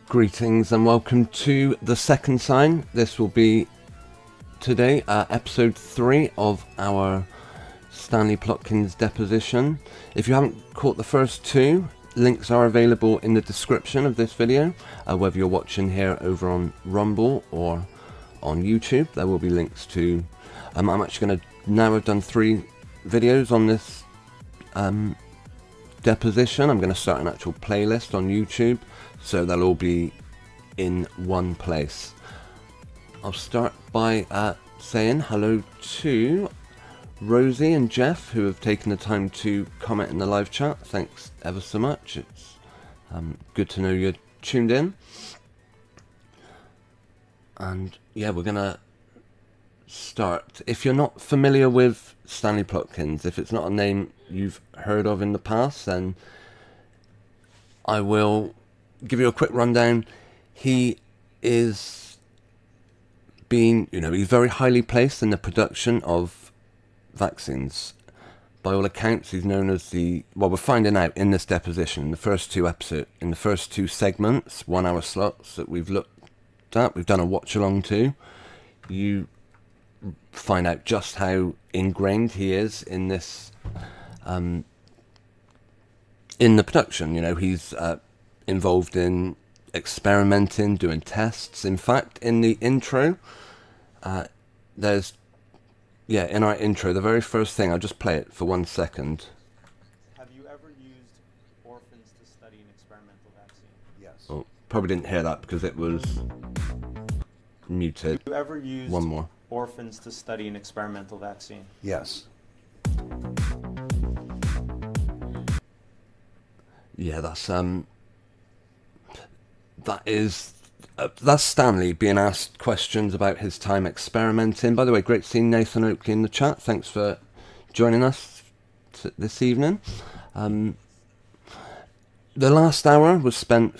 Greetings and welcome to the second sign. This will be today episode 3 of our Stanley Plotkins Deposition. If you haven't caught the first two, links are available in the description of this video, whether you're watching here over on Rumble or on YouTube. There will be links to I'm actually going to now have done 3 videos on this deposition. I'm going to start an actual playlist on YouTube, so they'll all be in one place. I'll start by saying hello to Rosie and Jeff, who have taken the time to comment in the live chat. Thanks ever so much. It's good to know you're tuned in. And yeah, we're gonna start. If you're not familiar with Stanley Plotkins, if it's not a name you've heard of in the past, then I will give you a quick rundown. He is he's very highly placed in the production of vaccines. By all accounts, he's known as we're finding out in this deposition, in the first 2 segments, 1 hour slots that we've looked at, we've done a watch along to. You find out just how ingrained he is in this, in the production. He's involved in experimenting, doing tests. In fact, in the intro, in our intro, the very first thing, I'll just play it for 1 second. Have you ever used orphans to study an experimental vaccine? Yes. Oh, probably didn't hear that because it was muted. Have you ever used One more. orphans to study an experimental vaccine? Yes. Yeah, that's Stanley being asked questions about his time experimenting. By the way, great seeing Nathan Oakley in the chat. Thanks for joining us this evening. The last hour was spent.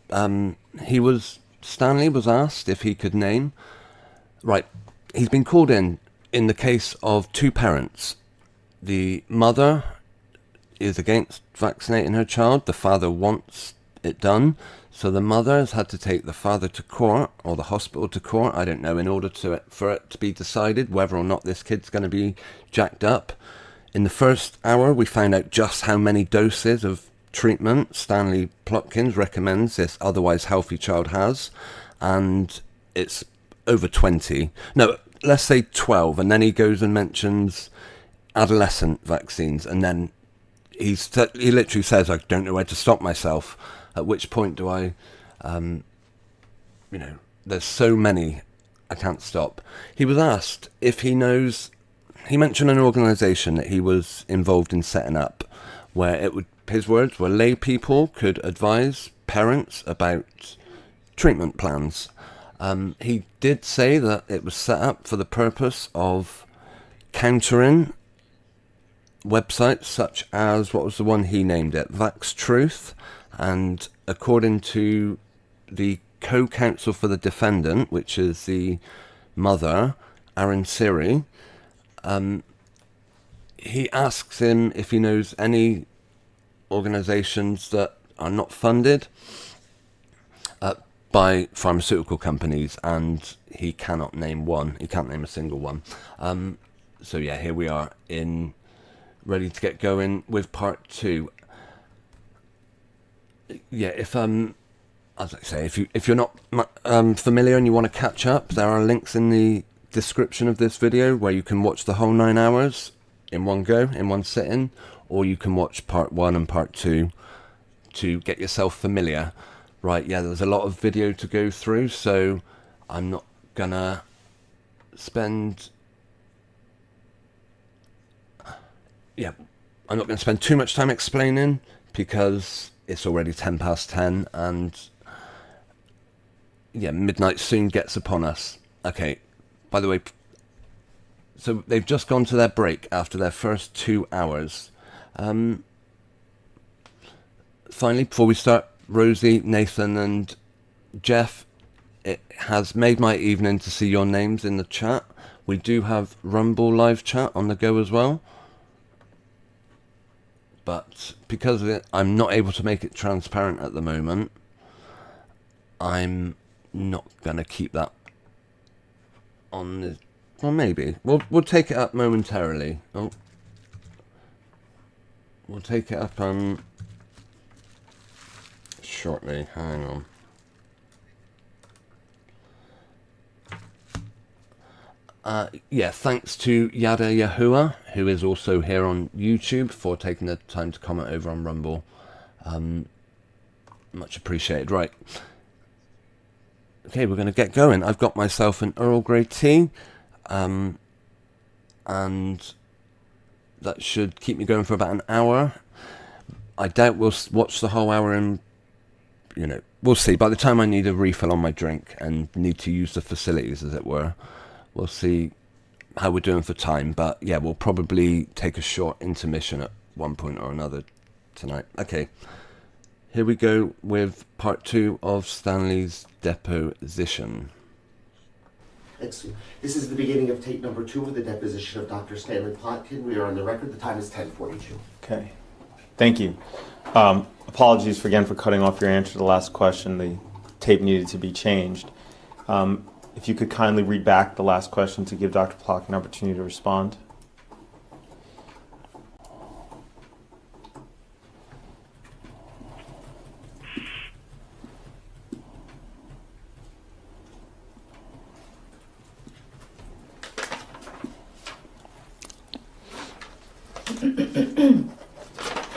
Stanley was asked if he could name. Right, he's been called in the case of 2 parents. The mother is against vaccinating her child. The father wants it done. So the mother has had to take the father to court, or the hospital to court, I don't know, in order for it to be decided whether or not this kid's going to be jacked up. In the first hour, we found out just how many doses of treatment Stanley Plotkins recommends this otherwise healthy child has, and it's over 20. No, let's say 12, and then he goes and mentions adolescent vaccines, and then he literally says, I don't know where to stop myself. At which point do I, there's so many, I can't stop. He was asked if he knows, he mentioned an organisation that he was involved in setting up, where his words were, lay people could advise parents about treatment plans. He did say that it was set up for the purpose of countering websites such as, what was the one he named it, Vax Truth. And according to the co-counsel for the defendant, which is the mother, Aaron Siri, he asks him if he knows any organizations that are not funded by pharmaceutical companies, and he cannot name one. He can't name a single one. So yeah, here we are ready to get going with part 2. Yeah, as I say, if you're not familiar and you want to catch up, there are links in the description of this video where you can watch the whole 9 hours in one go, in one sitting, or you can watch part 1 and part 2 to get yourself familiar. Right, yeah, there's a lot of video to go through, so I'm not gonna spend too much time explaining, because it's already 10 past 10, and yeah, midnight soon gets upon us. Okay, by the way, so they've just gone to their break after their first 2 hours. Finally, before we start, Rosie, Nathan and Jeff, it has made my evening to see your names in the chat. We do have Rumble live chat on the go as well. but because of it, I'm not able to make it transparent at the moment. I'm not going to keep that on the... Well, maybe. We'll take it up momentarily. Oh. We'll take it up shortly. Hang on. Yeah, thanks to Yada Yahuwah, who is also here on YouTube, for taking the time to comment over on Rumble. Much appreciated. Right. Okay, we're going to get going. I've got myself an Earl Grey tea, and that should keep me going for about an hour. I doubt we'll watch the whole hour, and, you know, we'll see. By the time I need a refill on my drink and need to use the facilities, as it were, we'll see how we're doing for time. But yeah, we'll probably take a short intermission at one point or another tonight. Okay, here we go with part 2 of Stanley's Deposition. Excellent. This is the beginning of tape number 2 of the deposition of Dr. Stanley Plotkin. We are on the record. The time is 10:42. Okay. Thank you. Apologies again for cutting off your answer to the last question. The tape needed to be changed. If you could kindly read back the last question to give Dr. Plotkin an opportunity to respond.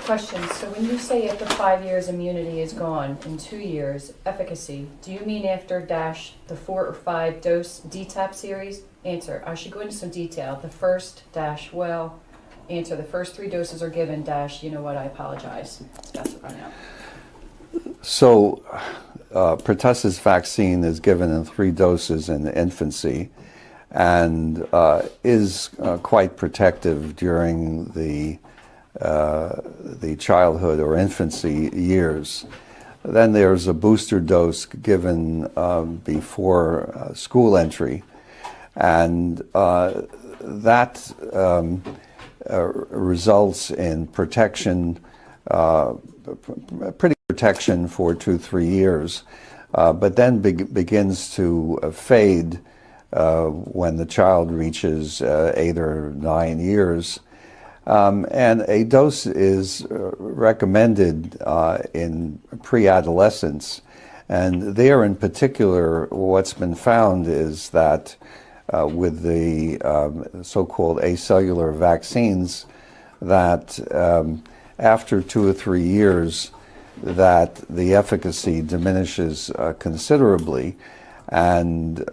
Question. So when you say after 5 years immunity is gone, in 2 years efficacy, do you mean after the 4 or 5 dose DTaP series? Answer. I should go into some detail. The first well, answer. The first 3 doses are given you know what, I apologize. It's about to run out. So pertussis vaccine is given in 3 doses in infancy and is quite protective during the childhood or infancy years. Then there's a booster dose given before school entry, and that results in protection, pretty protection for 2-3 years, but then begins to fade when the child reaches 8 or 9 years. And a dose is recommended in pre-adolescence. And there in particular, what's been found is that with the so-called acellular vaccines, that after 2 or 3 years, that the efficacy diminishes considerably. And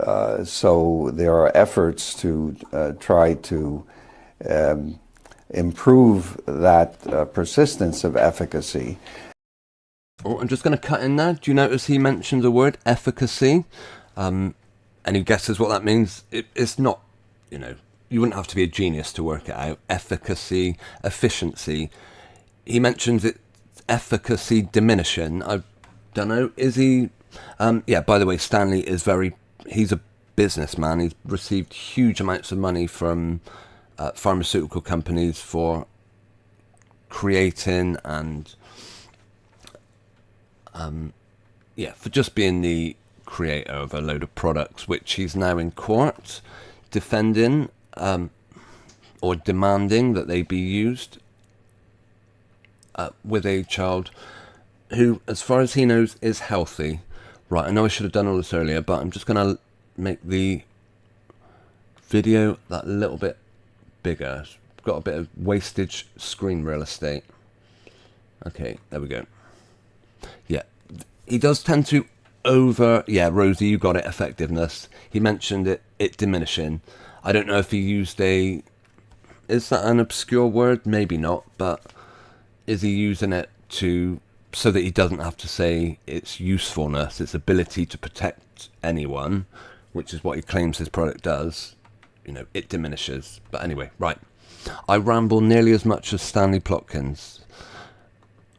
so there are efforts to try to improve that persistence of efficacy. Oh, I'm just going to cut in there. Do you notice he mentioned the word efficacy? Any guesses what that means? It's not, you know, you wouldn't have to be a genius to work it out. Efficacy, efficiency. He mentions it, efficacy diminishing. I don't know. Is he? Yeah, by the way, Stanley is he's a businessman. He's received huge amounts of money from pharmaceutical companies for creating and for just being the creator of a load of products, which he's now in court defending or demanding that they be used with a child who, as far as he knows, is healthy. Right, I know I should have done all this earlier, but I'm just going to make the video that little bit bigger. Got a bit of wastage screen real estate. Okay, there we go. Yeah, he does tend to Rosie, you got it, effectiveness. He mentioned it diminishing. I don't know if he used is that an obscure word? Maybe not, but is he using it so that he doesn't have to say its usefulness, its ability to protect anyone, which is what he claims his product does. You know, it diminishes. But anyway, right. I ramble nearly as much as Stanley Plotkins.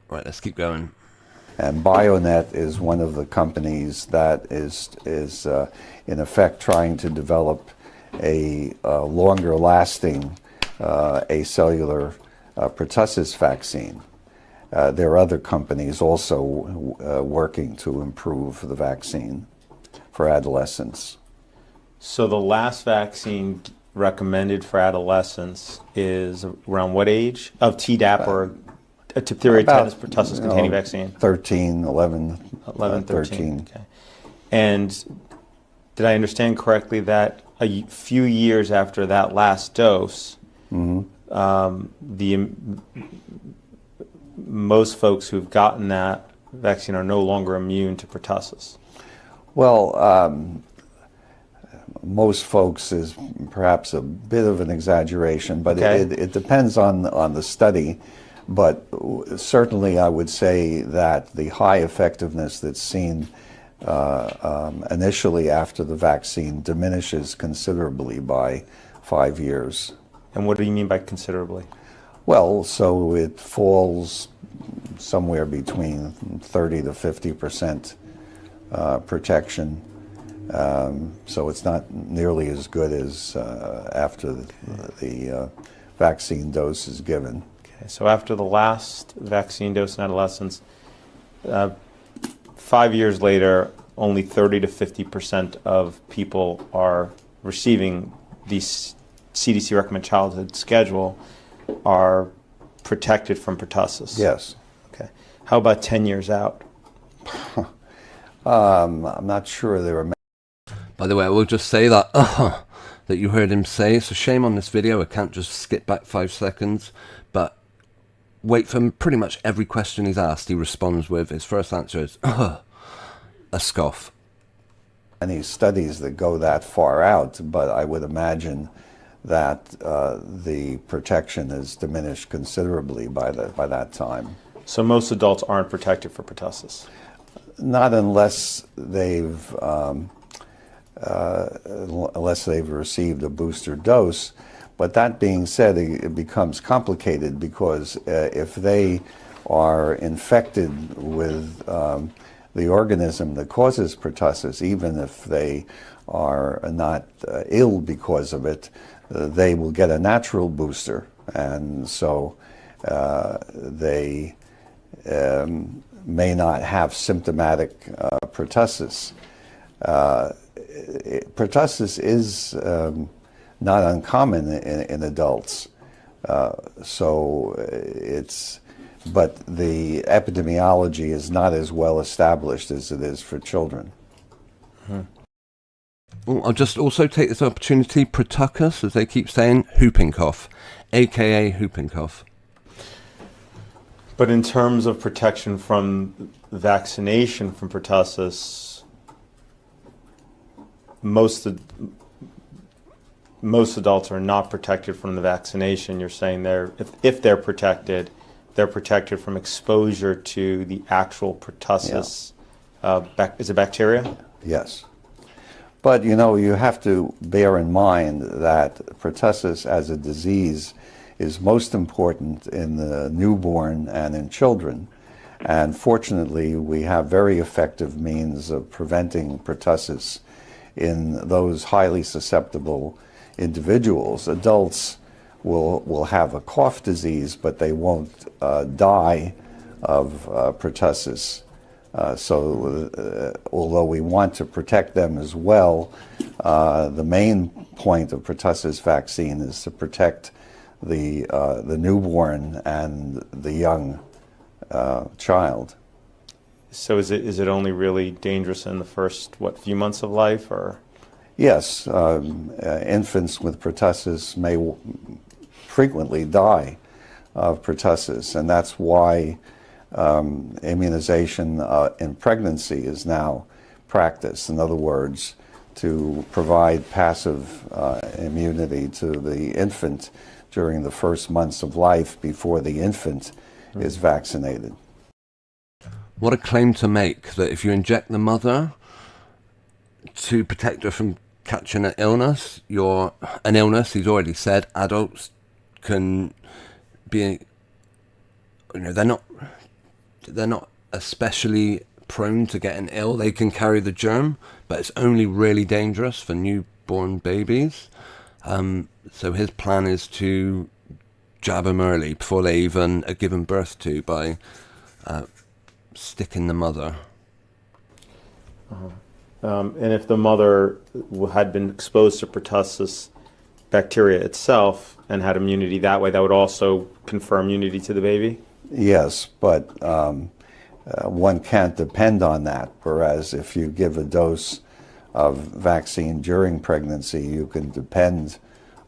Right, let's keep going. And Bionet is one of the companies that is in effect trying to develop a longer-lasting acellular pertussis vaccine. there are other companies also working to improve the vaccine for adolescents. So the last vaccine recommended for adolescents is around what age? Of Tdap or a diphtheria, tetanus, pertussis containing vaccine? 13, 11, 11, 13. Okay. And did I understand correctly that a few years after that last dose, most folks who've gotten that vaccine are no longer immune to pertussis? Well, most folks is perhaps a bit of an exaggeration, but it depends on the study. But certainly I would say that the high effectiveness that's seen initially after the vaccine diminishes considerably by 5 years. And what do you mean by considerably? Well, so it falls somewhere between 30 to 50% protection. So it's not nearly as good as after the vaccine dose is given. Okay, so after the last vaccine dose in adolescents, 5 years later, only 30 to 50% of people are receiving the CDC recommended childhood schedule are protected from pertussis. Yes. Okay. How about 10 years out? I'm not sure there are. By the way, I will just say that that you heard him say. It's a shame on this video. I can't just skip back 5 seconds, but wait for pretty much every question he's asked, he responds with, his first answer is, a scoff. Any studies that go that far out, but I would imagine that the protection is diminished considerably by that time. So most adults aren't protected for pertussis? Not unless they've received a booster dose. But that being said, it becomes complicated because if they are infected with the organism that causes pertussis, even if they are not ill because of it, they will get a natural booster, and so they may not have symptomatic pertussis. Pertussis is not uncommon in adults, but the epidemiology is not as well established as it is for children. Well, I'll just also take this opportunity, pertussis, as they keep saying, whooping cough, aka whooping cough. But in terms of protection from vaccination from pertussis, most adults are not protected from the vaccination. You're saying if they're protected from exposure to the actual pertussis. Yeah. Is it bacteria? Yes. But you know, you have to bear in mind that pertussis as a disease is most important in the newborn and in children. And fortunately, we have very effective means of preventing pertussis in those highly susceptible individuals. Adults will have a cough disease, but they won't die of pertussis. So although we want to protect them as well, the main point of pertussis vaccine is to protect the newborn and the young child. So is it only really dangerous in the first, few months of life, or? Yes, infants with pertussis may frequently die of pertussis, and that's why immunization in pregnancy is now practiced. In other words, to provide passive immunity to the infant during the first months of life before the infant is vaccinated. What a claim to make, that if you inject the mother to protect her from catching an illness, he's already said, adults can be, they're not especially prone to getting ill. They can carry the germ, but it's only really dangerous for newborn babies. So his plan is to jab them early before they even are given birth to by stick in the mother. And if the mother had been exposed to pertussis bacteria itself and had immunity that way, that would also confer immunity to the baby? Yes, but one can't depend on that, whereas if you give a dose of vaccine during pregnancy, you can depend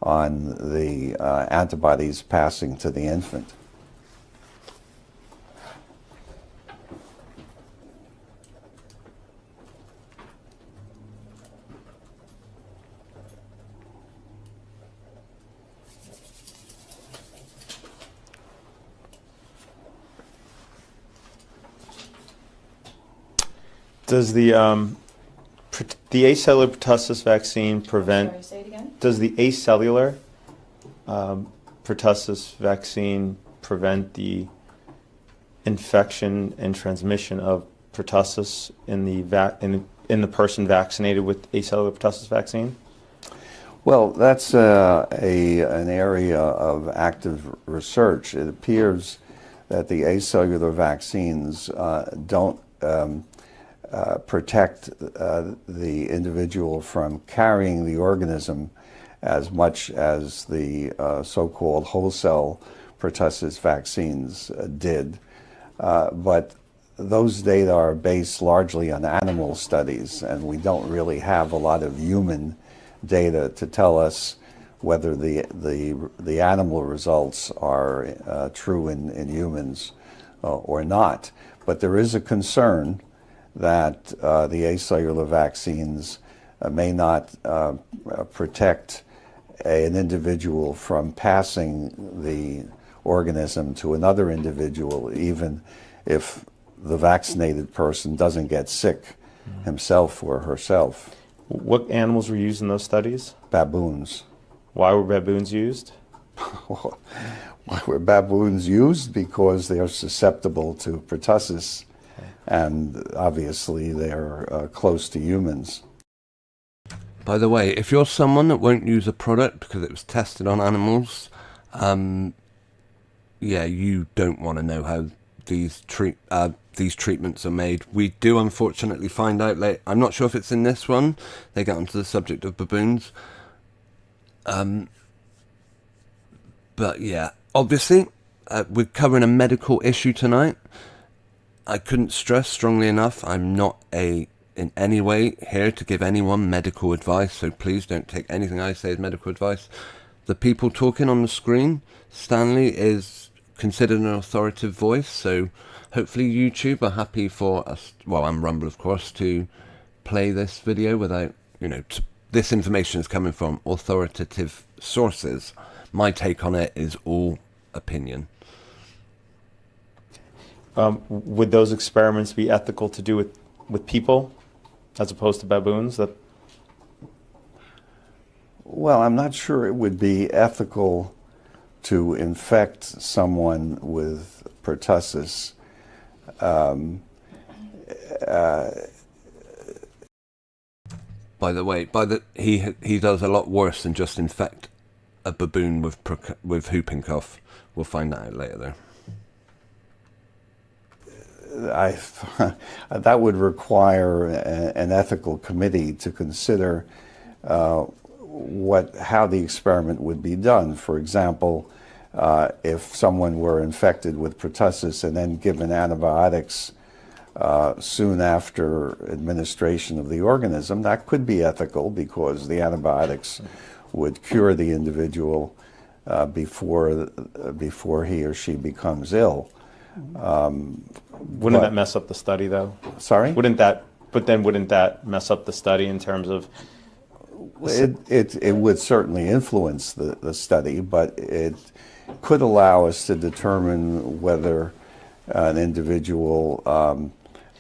on the antibodies passing to the infant. Does the acellular pertussis vaccine prevent? Sorry, say it again? Does the acellular pertussis vaccine prevent the infection and transmission of pertussis in the person vaccinated with acellular pertussis vaccine? Well, that's an area of active research. It appears that the acellular vaccines don't protect the individual from carrying the organism as much as the so-called whole cell pertussis vaccines did. But those data are based largely on animal studies, and we don't really have a lot of human data to tell us whether the animal results are true in humans or not. But there is a concern that the acellular vaccines may not protect an individual from passing the organism to another individual, even if the vaccinated person doesn't get sick himself or herself. What animals were used in those studies? Baboons. Why were baboons used? Why were baboons used? Because they are susceptible to pertussis, and obviously they're close to humans. By the way, if you're someone that won't use a product because it was tested on animals, yeah, you don't want to know how these treatments are made. We do unfortunately find out late. I'm not sure if it's in this one. They get onto the subject of baboons. But yeah, obviously, we're covering a medical issue tonight. I couldn't stress strongly enough, I'm not in any way here to give anyone medical advice, so please don't take anything I say as medical advice. The people talking on the screen, Stanley is considered an authoritative voice, so hopefully YouTube are happy for us, well, and Rumble of course, to play this video without, this information is coming from authoritative sources. My take on it is all opinion. Would those experiments be ethical to do with people as opposed to baboons? Well, I'm not sure it would be ethical to infect someone with pertussis. By the way, he does a lot worse than just infect a baboon with whooping cough. We'll find that out later though. That would require an ethical committee to consider how the experiment would be done. For example, if someone were infected with pertussis and then given antibiotics soon after administration of the organism, that could be ethical because the antibiotics would cure the individual before he or she becomes ill. Wouldn't that mess up the study, though? Sorry? Wouldn't that mess up the study in terms of? It would certainly influence the study, but it could allow us to determine whether an individual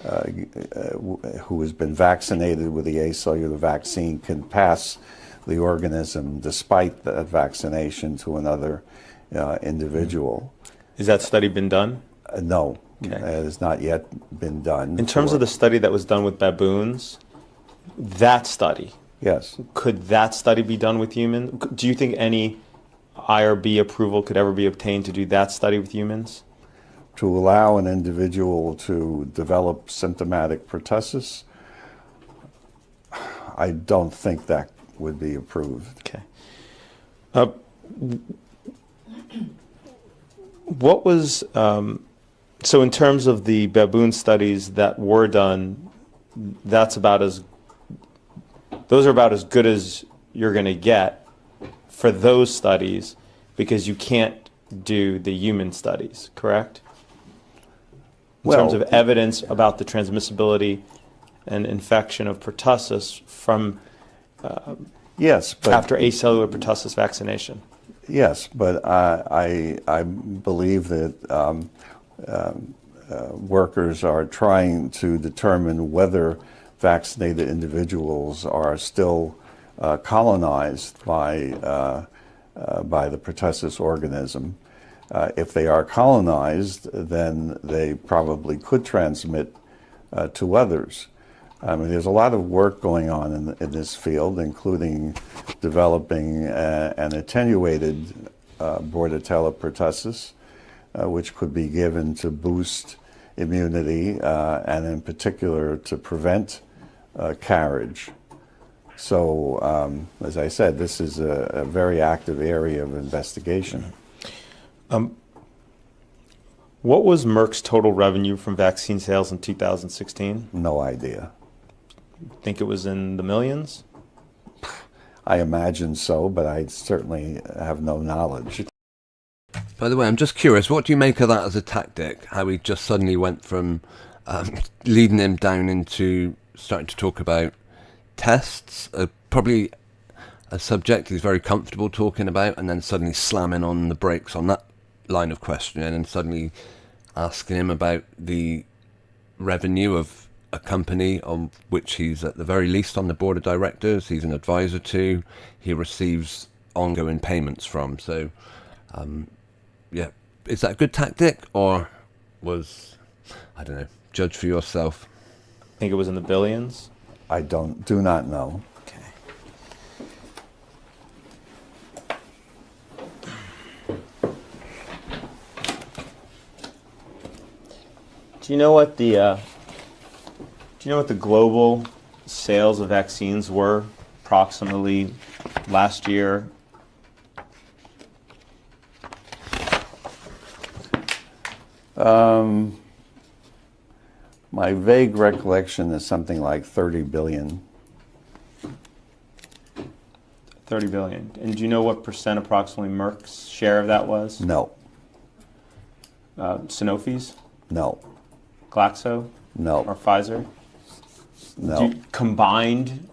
who has been vaccinated with the acellular vaccine can pass the organism despite that vaccination to another individual. Has that study been done? No, Okay. it has not yet been done. In terms of the study that was done with baboons, that study, Yes. could that study be done with humans? Do you think any IRB approval could ever be obtained to do that study with humans? to allow an individual to develop symptomatic pertussis, I don't think that would be approved. Okay. What was, so in terms of the baboon studies that were done, those are about as good as you're going to get for those studies, because you can't do the human studies, correct? In terms of evidence about the transmissibility and infection of pertussis from yes, but after acellular pertussis vaccination. yes, but I believe that workers are trying to determine whether vaccinated individuals are still colonized by the pertussis organism. If they are colonized, then they probably could transmit to others. I mean, there's a lot of work going on in this field, including developing an attenuated Bordetella pertussis, which could be given to boost immunity and in particular to prevent carriage. So, as I said, this is a very active area of investigation. What was Merck's total revenue from vaccine sales in 2016? No idea. Think it was in the millions? I imagine so, but I certainly have no knowledge. By the way, I'm just curious, what do you make of that as a tactic? How he just suddenly went from leading him down into starting to talk about tests, probably a subject he's very comfortable talking about, and then suddenly slamming on the brakes on that line of questioning and suddenly asking him about the revenue of a company on which he's at the very least on the board of directors, he's an advisor to, he receives ongoing payments from. So, yeah, is that a good tactic, or was, I don't know, judge for yourself? Think it was in the billions? I do not know. Okay. Do you know what the global sales of vaccines were approximately last year? My vague recollection is something like 30 billion. 30 billion. And do you know what percent approximately Merck's share of that was? No. Sanofi's? No. Glaxo? No. Or Pfizer? No. Combined,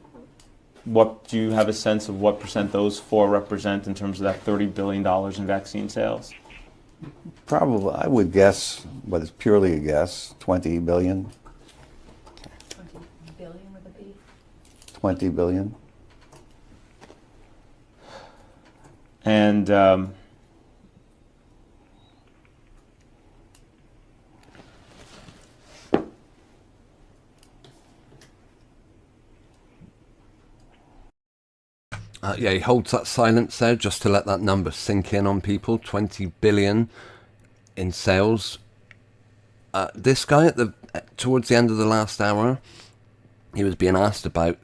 what do you have a sense of what percent those four represent in terms of that $30 billion in vaccine sales? Probably, I would guess, but it's purely a guess, 20 billion. 20 billion with a B? 20 billion. And yeah, he holds that silence there just to let that number sink in on people. 20 billion in sales. This guy towards the end of the last hour, he was being asked about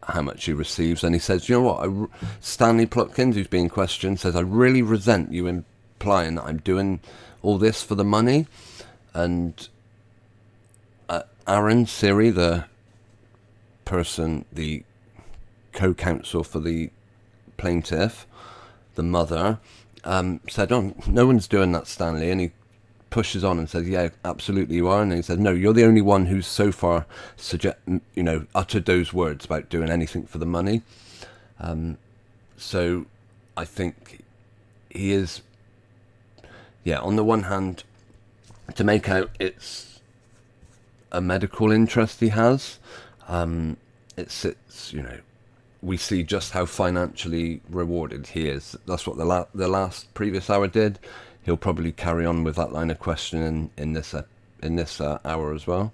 how much he receives, and he says, you know what, Stanley Plotkins, who's being questioned, says, I really resent you implying that I'm doing all this for the money. And Aaron Siri, the co-counsel for the plaintiff, the mother, said, oh, no one's doing that, Stanley. And he pushes on and says, yeah, absolutely you are. And he said, no, you're the only one who's so far uttered those words about doing anything for the money. So I think he is, yeah, on the one hand, to make out it's a medical interest he has, it sits, we see just how financially rewarded he is. That's what the last previous hour did. He'll probably carry on with that line of questioning in this hour as well.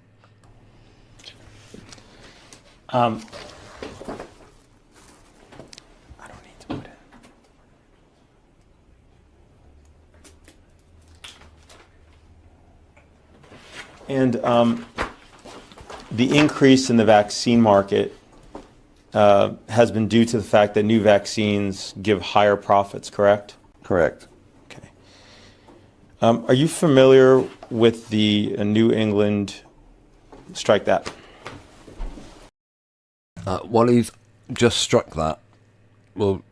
I don't need to put it. And the increase in the vaccine market has been due to the fact that new vaccines give higher profits, correct? Correct. Okay. Are you familiar with the New England, strike that? While he's just struck that, we'll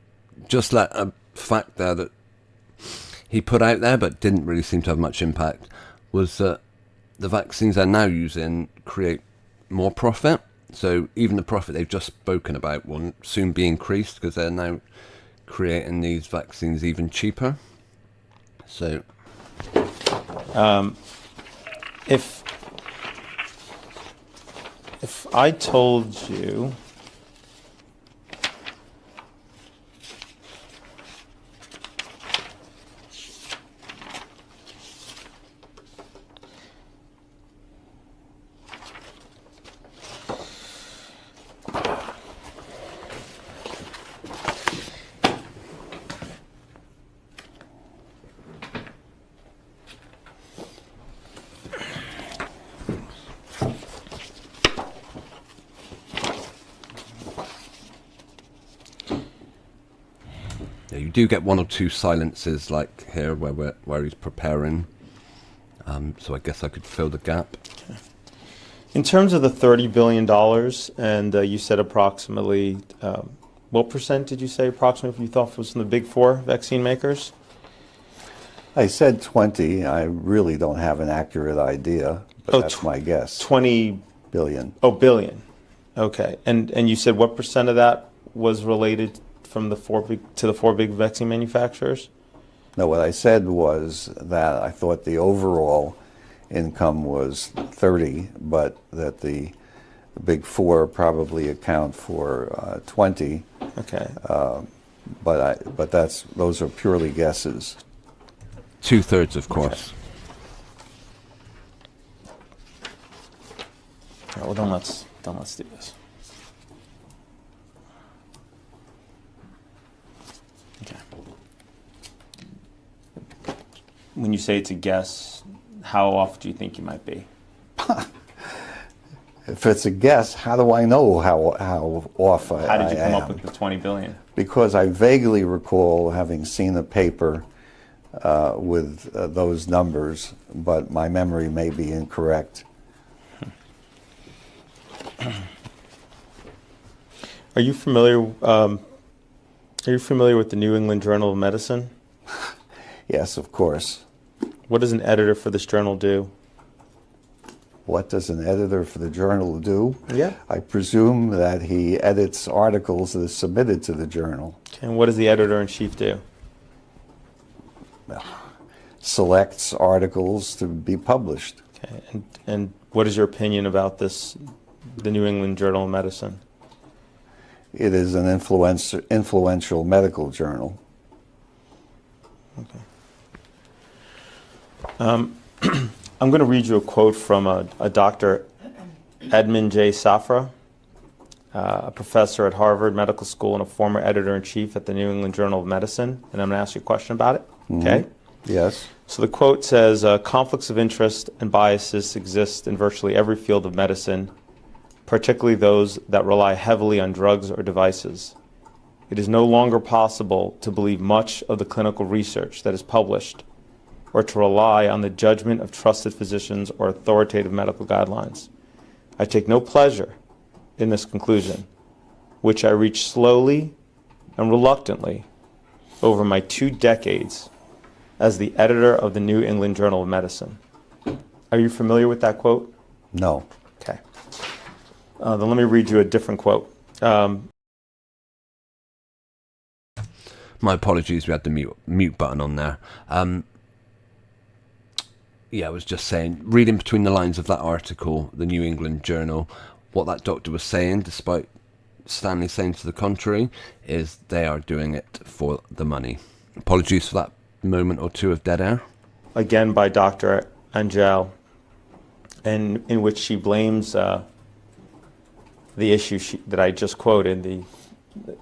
just let a fact there that he put out there but didn't really seem to have much impact was that the vaccines they're now using create more profit. So even the profit they've just spoken about will soon be increased because they're now creating these vaccines even cheaper. So if I told you you do get one or two silences like here where he's preparing. So I guess I could fill the gap. in terms of the $30 billion, and you said approximately, what percent did you say approximately you thought was from the big four vaccine makers? I said 20. I really don't have an accurate idea, but Oh, that's my guess. 20 billion. Oh, billion. Okay. And you said what percent of that was related from the four big vaccine manufacturers? No, what I said was that I thought the overall income was 30, but that the big four probably account for 20. Okay. But those are purely guesses. 2/3, of course. All right, well, then let's do this. Okay. When you say it's a guess, how off do you think you might be? If it's a guess, how do I know how off I am? How did you come up with the 20 billion? Because I vaguely recall having seen a paper with those numbers, but my memory may be incorrect. Are you familiar with the New England Journal of Medicine? Yes, of course. What does an editor for this journal do? What does an editor for the journal do? Yeah. I presume that he edits articles that are submitted to the journal. Okay, and what does the editor-in-chief do? Selects articles to be published. Okay, and what is your opinion about this, the New England Journal of Medicine? It is an influential medical journal. Okay. I'm going to read you a quote from a Dr. Edmund J. Safra, a professor at Harvard Medical School and a former editor-in-chief at the New England Journal of Medicine, and I'm going to ask you a question about it. Okay? Yes. So the quote says, conflicts of interest and biases exist in virtually every field of medicine, particularly those that rely heavily on drugs or devices. It is no longer possible to believe much of the clinical research that is published or to rely on the judgment of trusted physicians or authoritative medical guidelines. I take no pleasure in this conclusion, which I reach slowly and reluctantly over my 2 decades as the editor of the New England Journal of Medicine. Are you familiar with that quote? No. Okay. Then let me read you a different quote. My apologies, we had the mute button on there. Yeah, I was just saying, reading between the lines of that article, the New England Journal, what that doctor was saying, despite Stanley saying to the contrary, is they are doing it for the money. Apologies for that moment or two of dead air. Again by Dr. Angel, and in which she blames the issue that I just quoted, the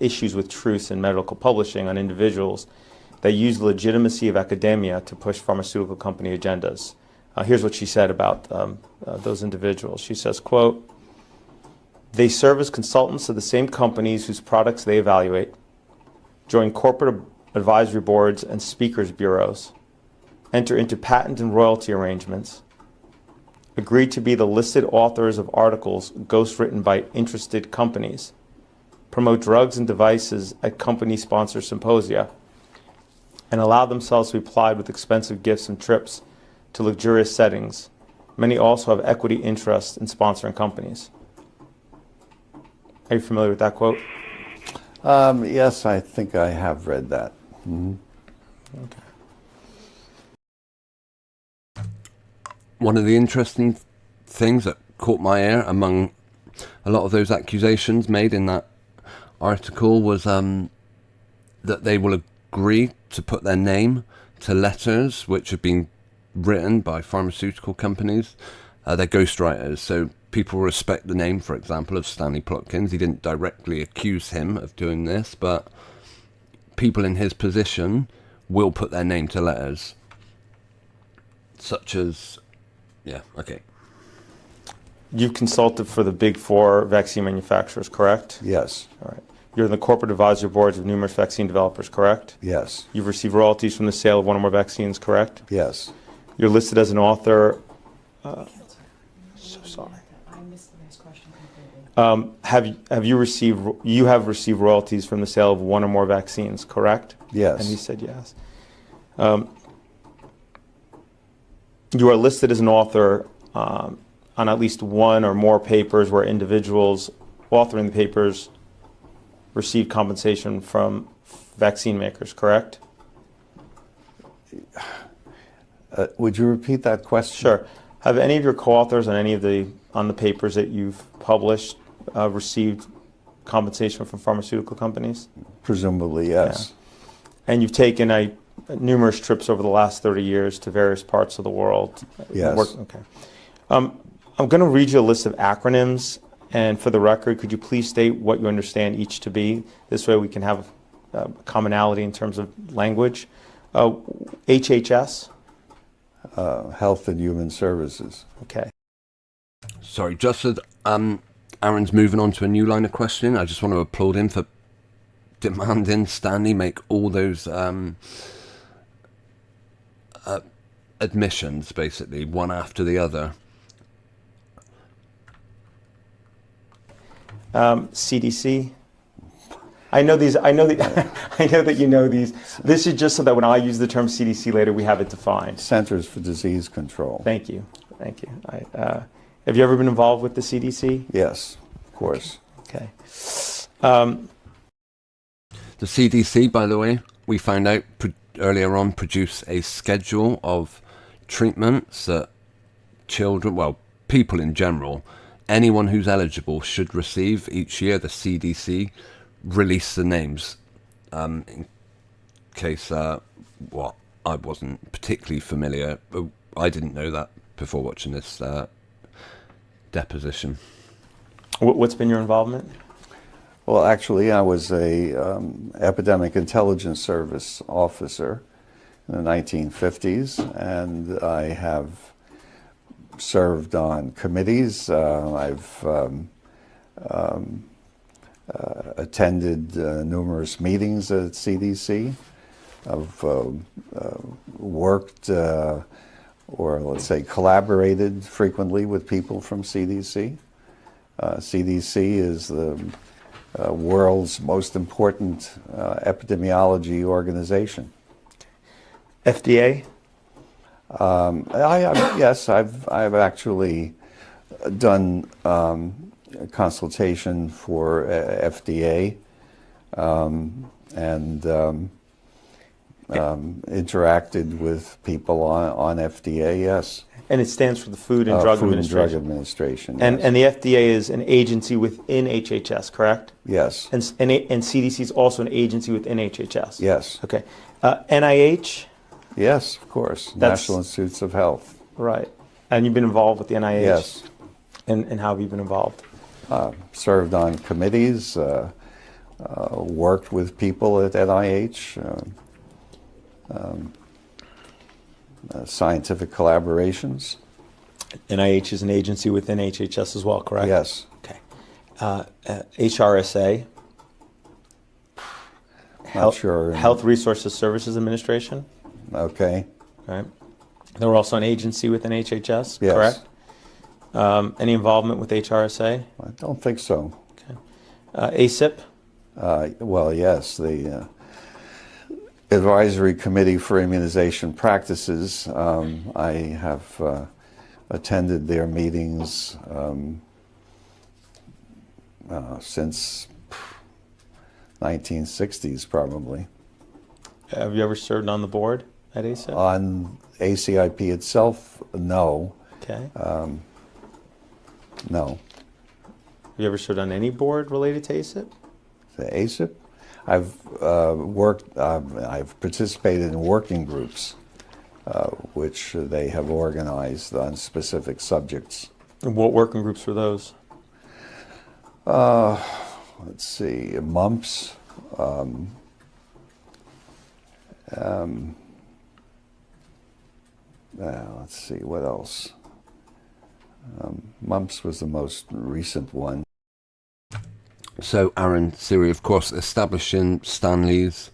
issues with truth in medical publishing on individuals that use the legitimacy of academia to push pharmaceutical company agendas. Here's what she said about those individuals. She says, quote, "They serve as consultants to the same companies whose products they evaluate, join corporate advisory boards and speakers bureaus, enter into patent and royalty arrangements, agree to be the listed authors of articles ghostwritten by interested companies, promote drugs and devices at company-sponsored symposia, and allow themselves to be plied with expensive gifts and trips to luxurious settings. Many also have equity interests in sponsoring companies." Are you familiar with that quote? Yes, I think I have read that. Mhm. Okay. One of the interesting things that caught my ear among a lot of those accusations made in that article was that they will agree to put their name to letters which have been written by pharmaceutical companies. They're ghostwriters, so people respect the name, for example, of Stanley Plotkins. He didn't directly accuse him of doing this, but people in his position will put their name to letters, such as, yeah, okay. You've consulted for the big four vaccine manufacturers, correct? Yes, All right. You're in the corporate advisory boards of numerous vaccine developers, correct? yes, You've received royalties from the sale of one or more vaccines, correct? yes. You're listed as an author. So sorry. I missed the last question completely. Have you received royalties from the sale of one or more vaccines, correct? Yes. And he said yes. You are listed as an author on at least one or more papers where individuals authoring the papers receive compensation from vaccine makers, correct? Would you repeat that question? Sure. Have any of your co-authors on the papers that you've published received compensation from pharmaceutical companies? Presumably, yes. And you've taken numerous trips over the last 30 years to various parts of the world. Yes. Okay. I'm going to read you a list of acronyms, and for the record, could you please state what you understand each to be? This way we can have a commonality in terms of language. HHS. Health and Human Services. Okay. Sorry, just as Aaron's moving on to a new line of questioning, I just want to applaud him for demanding Stanley make all those admissions, basically, one after the other. CDC. I know these. I know that. I know that you know these. This is just so that when I use the term CDC later, we have it defined. Centers for Disease Control. Thank you. Thank you. Have you ever been involved with the CDC? Yes, of course. Okay. The CDC, by the way, we found out earlier on, produce a schedule of treatments that children, well, people in general, anyone who's eligible should receive each year. The CDC release the names in case I wasn't particularly familiar. I didn't know that before watching this deposition. What's been your involvement? Well, actually, I was a epidemic intelligence service officer in the 1950s, and I have served on committees. I've attended numerous meetings at CDC. I've worked, or let's say collaborated frequently with people from CDC. CDC is the world's most important epidemiology organization. FDA? Yes, I've actually done consultation for FDA and interacted with people on FDA, yes. And it stands for the Food and Drug Food Administration. and Drug Administration, And, yes. and the FDA is an agency within HHS, correct? Yes, And CDC is also an agency within HHS? yes, Okay. NIH? yes, of course. That's- National Institutes of Health. Right. And you've been involved with the NIH? Yes. And how have you been involved? Served on committees, worked with people at NIH. Scientific collaborations. NIH is an agency within HHS as well, correct? Yes. Okay. HRSA. Not sure. Health Resources Services Administration. Okay. Right. They're also an agency within HHS, Yes. correct? Any involvement with HRSA? I don't think so. Okay. ACIP. Well, yes, the Advisory Committee for Immunization Practices. I have attended their meetings since 1960s, probably. Have you ever served on the board at ACIP? On ACIP itself, no. Okay. No. Have you ever served on any board related to ACIP? The ACIP? I've I've participated in working groups which they have organized on specific subjects. And what working groups were those? Let's see, mumps. Let's see, what else? Mumps was the most recent one. So Aaron Siri, of course, establishing Stanley's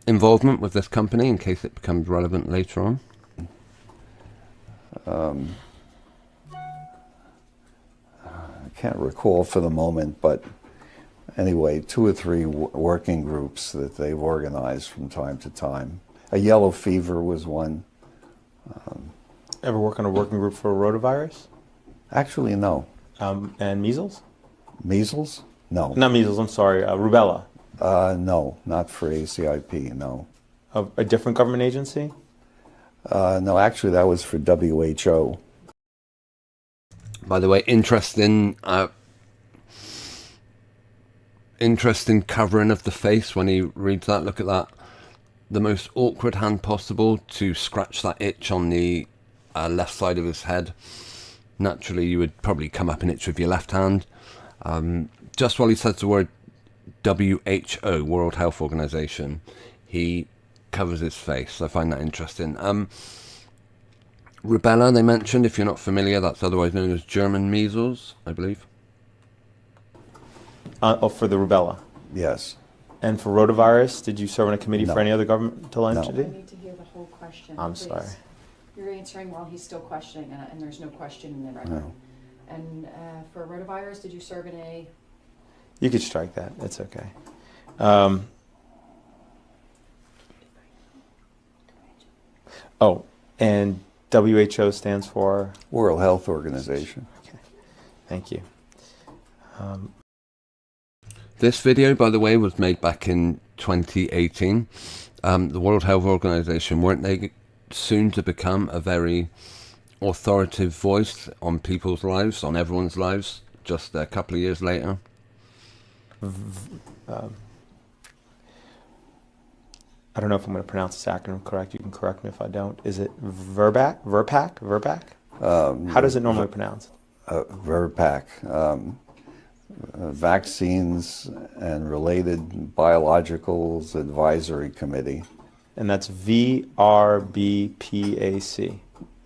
involvement with this company in case it becomes relevant later on. I can't recall for the moment, but anyway, 2 or 3 working groups that they've organized from time to time. A yellow fever was one. Ever work on a working group for rotavirus? Actually, no. And measles? Measles? No. Not measles, I'm sorry, rubella. No, not for ACIP, no. A different government agency? No, actually that was for WHO. By the way, interesting covering of the face when he reads that. Look at that. The most awkward hand possible to scratch that itch on the left side of his head. Naturally, you would probably come up and itch with your left hand. Just while he says the word WHO, World Health Organization, he covers his face. I find that interesting. Rubella, they mentioned, if you're not familiar, that's otherwise known as German measles, I believe. For the rubella. Yes. And for rotavirus, did you serve on a committee No. for any other governmental No. entity? I need to hear the whole question. I'm please. sorry. You're answering while he's still questioning, and there's no question in the record. No. And for rotavirus, did you serve in a? You could strike that. It's okay. And WHO stands for? World Health Organization. Okay. Thank you. This video, by the way, was made back in 2018. The World Health Organization, weren't they soon to become a very authoritative voice on people's lives, on everyone's lives, just a couple of years later? I don't know if I'm going to pronounce this acronym correct. You can correct me if I don't. Is it VRBAC? VRPAC? VRPAC? How does it normally pronounce? VRPAC. Vaccines and Related Biologicals Advisory Committee. And that's VRBPAC.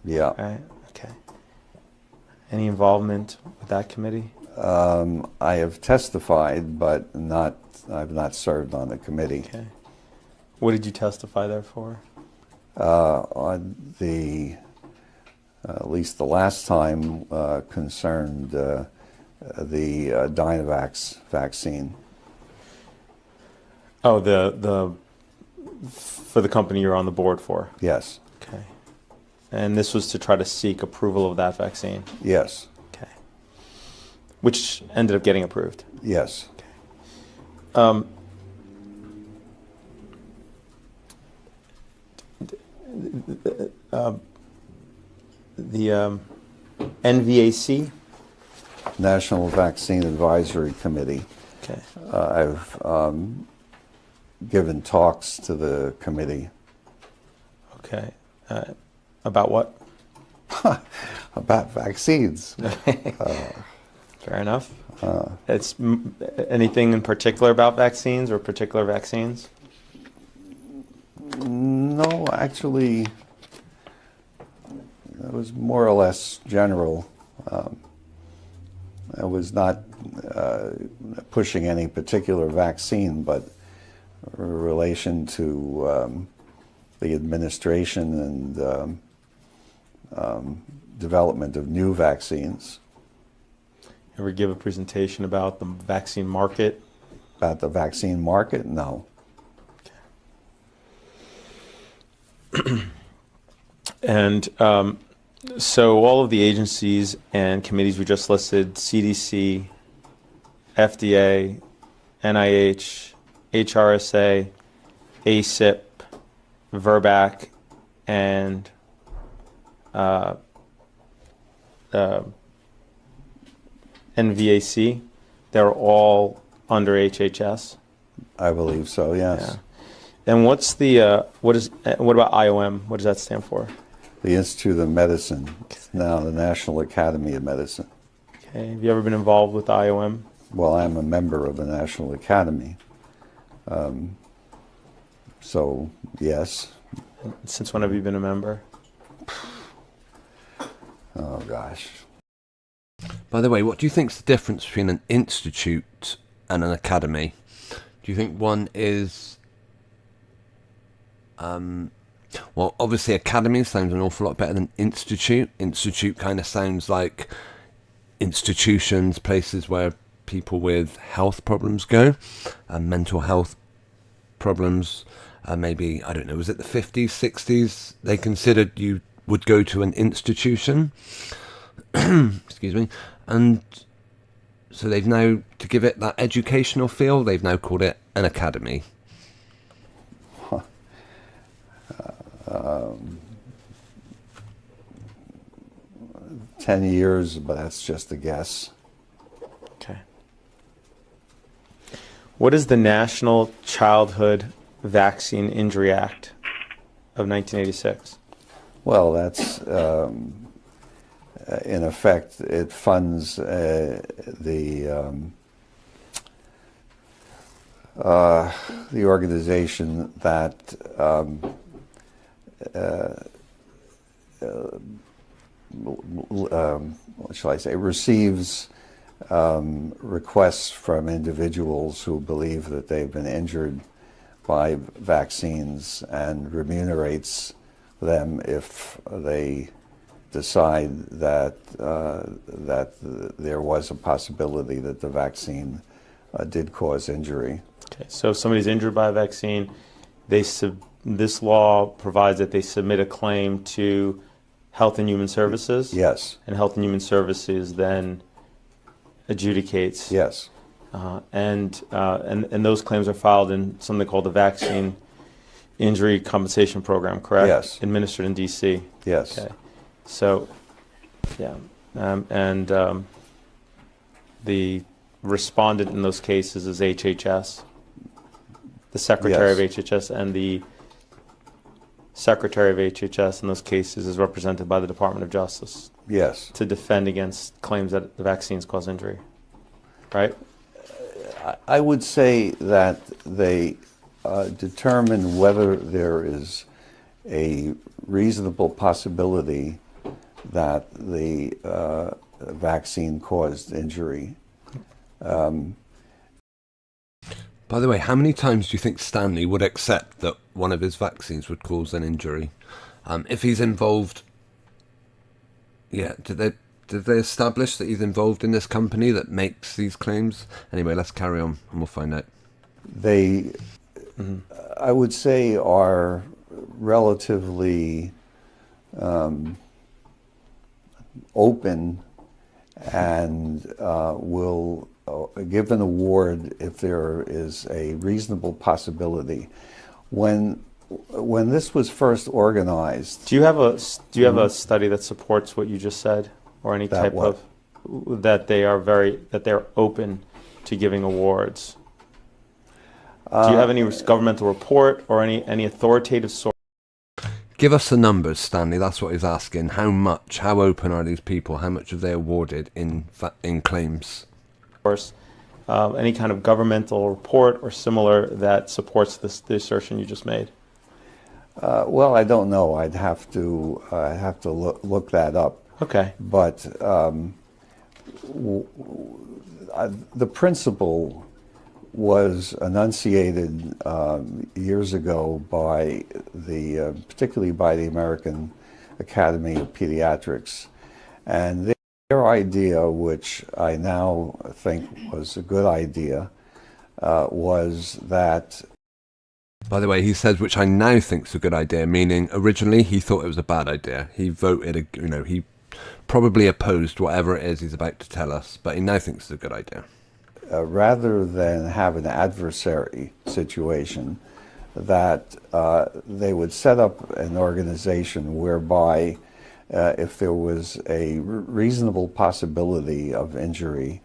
Yeah. Right? Okay. Any involvement with that committee? I have testified, but I've not served on the committee. Okay. What did you testify there for? On the, at least the last time, concerned the Dynavax vaccine. Oh, for the company you're on the board for? Yes. Okay. And this was to try to seek approval of that vaccine? Yes. Okay. Which ended up getting approved? Yes. Okay. The NVAC? National Vaccine Advisory Committee. Okay. I've given talks to the committee. Okay. About what? About vaccines. Fair enough. It's anything in particular about vaccines or particular vaccines? No, actually, it was more or less general. I was not pushing any particular vaccine, but in relation to the administration and development of new vaccines. Ever give a presentation about the vaccine market? About the vaccine market? No. And so all of the agencies and committees we just listed, CDC, FDA, NIH, HRSA, ACIP, VRBAC, and NVAC, they're all under HHS? I believe so, yes. Yeah. And what's the, what about IOM? What does that stand for? The Institute of Medicine, now the National Academy of Medicine. Okay. Have you ever been involved with IOM? Well, I'm a member of the National Academy. So, yes. Since when have you been a member? Oh, gosh. By the way, what do you think is the difference between an institute and an academy? Do you think one is... well, obviously academy sounds an awful lot better than institute. Institute kind of sounds like institutions, places where people with health problems go, and mental health problems. Maybe, I don't know, was it the 50s, 60s? They considered you would go to an institution. Excuse me. And so they've now, to give it that educational feel, they've now called it an academy. 10 years, but that's just a guess. Okay. What is the National Childhood Vaccine Injury Act of 1986? Well, that's, in effect, it funds the organization that what shall I say, receives requests from individuals who believe that they've been injured by vaccines and remunerates them if they decide that there was a possibility that the vaccine did cause injury. Okay, so if somebody's injured by a vaccine, this law provides that they submit a claim to Health and Human Services? Yes. And Health and Human Services then adjudicates? Yes. And those claims are filed in something called the Vaccine Injury Compensation Program, correct? Yes. Administered in D.C.? Yes. Okay. So, yeah. The respondent in those cases is HHS, the Secretary of HHS, and the Secretary of HHS in those cases is represented by the Department of Justice. Yes. To defend against claims that the vaccines cause injury, right? I would say that they determine whether there is a reasonable possibility that the vaccine caused injury. By the way, how many times do you think Stanley would accept that one of his vaccines would cause an injury? If he's involved... Yeah, did they establish that he's involved in this company that makes these claims? Anyway, let's carry on and we'll find out. They, I would say, are relatively open and will give an award if there is a reasonable possibility. When this was first organized, do you have a study that supports what you just said, or any type of that they're open to giving awards? Do you have any governmental report or any authoritative source? Give us the numbers, Stanley. That's what he's asking. How much? How open are these people? How much have they awarded in claims? Any kind of governmental report or similar that supports the assertion you just made? Well, I don't know. I'd have to look that up. Okay. But the principle was enunciated years ago by particularly by the American Academy of Pediatrics, and their idea, which I now think was a good idea, was that. By the way, he says, which I now think's a good idea, meaning originally he thought it was a bad idea. He voted, he probably opposed whatever it is he's about to tell us, but he now thinks it's a good idea. Rather than have an adversary situation, that they would set up an organization whereby if there was a reasonable possibility of injury,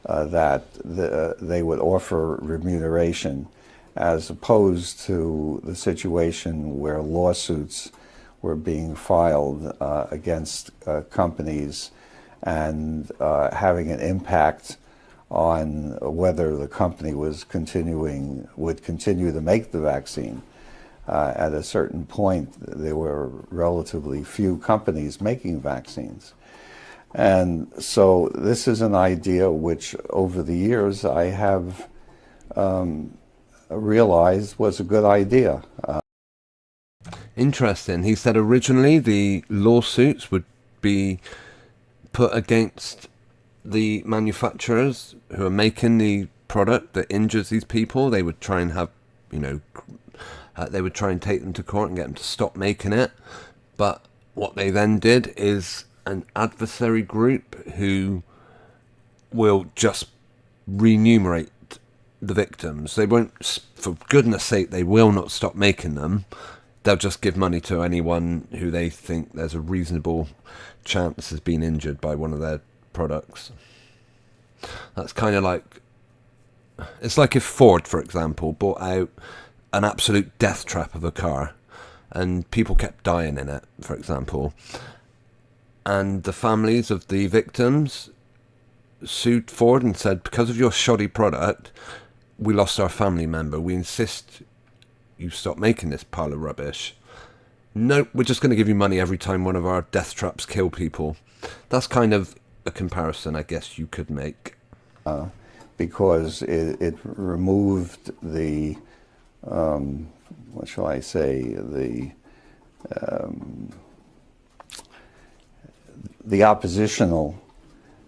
that they would offer remuneration, as opposed to the situation where lawsuits were being filed against companies and having an impact on whether the company would continue to make the vaccine. At a certain point, there were relatively few companies making vaccines. And so this is an idea which over the years I have realized was a good idea. Interesting. He said originally the lawsuits would be put against the manufacturers who are making the product that injures these people. They would try and have, they would try and take them to court and get them to stop making it. But what they then did is an adversary group who will just remunerate the victims. They won't, for goodness sake, they will not stop making them. They'll just give money to anyone who they think there's a reasonable chance has been injured by one of their products. That's kind of like, it's like if Ford, for example, bought out an absolute death trap of a car and people kept dying in it, for example, and the families of the victims sued Ford and said, because of your shoddy product, we lost our family member. We insist you stop making this pile of rubbish. No, we're just going to give you money every time one of our death traps kill people. That's kind of a comparison I guess you could make. Because it removed the, what shall I say, the oppositional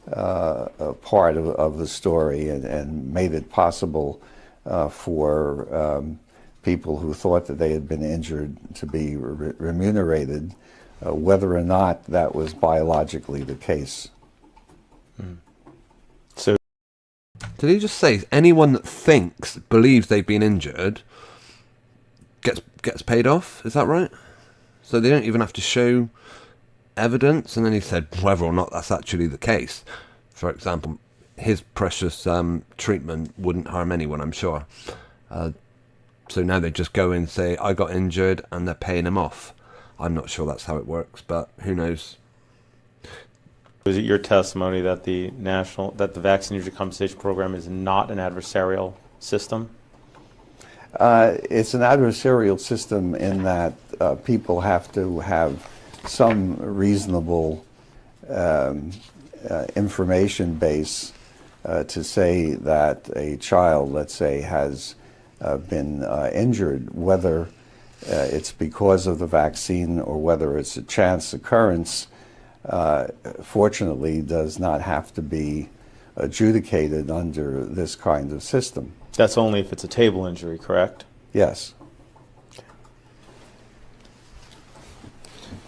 part of the story, and made it possible for people who thought that they had been injured to be remunerated, whether or not that was biologically the case. So, did he just say anyone that believes they've been injured gets paid off? Is that right? So they don't even have to show evidence? And then he said whether or not that's actually the case. For example, his precious treatment wouldn't harm anyone, I'm sure. So now they just go and say, I got injured, and they're paying him off. I'm not sure that's how it works, but who knows? is it your testimony that the Vaccine Injury Compensation Program is not an adversarial system? It's an adversarial system in that people have to have some reasonable information base to say that a child, let's say, has been injured, whether it's because of the vaccine or whether it's a chance occurrence, fortunately does not have to be adjudicated under this kind of system. That's only if it's a table injury, correct? Yes.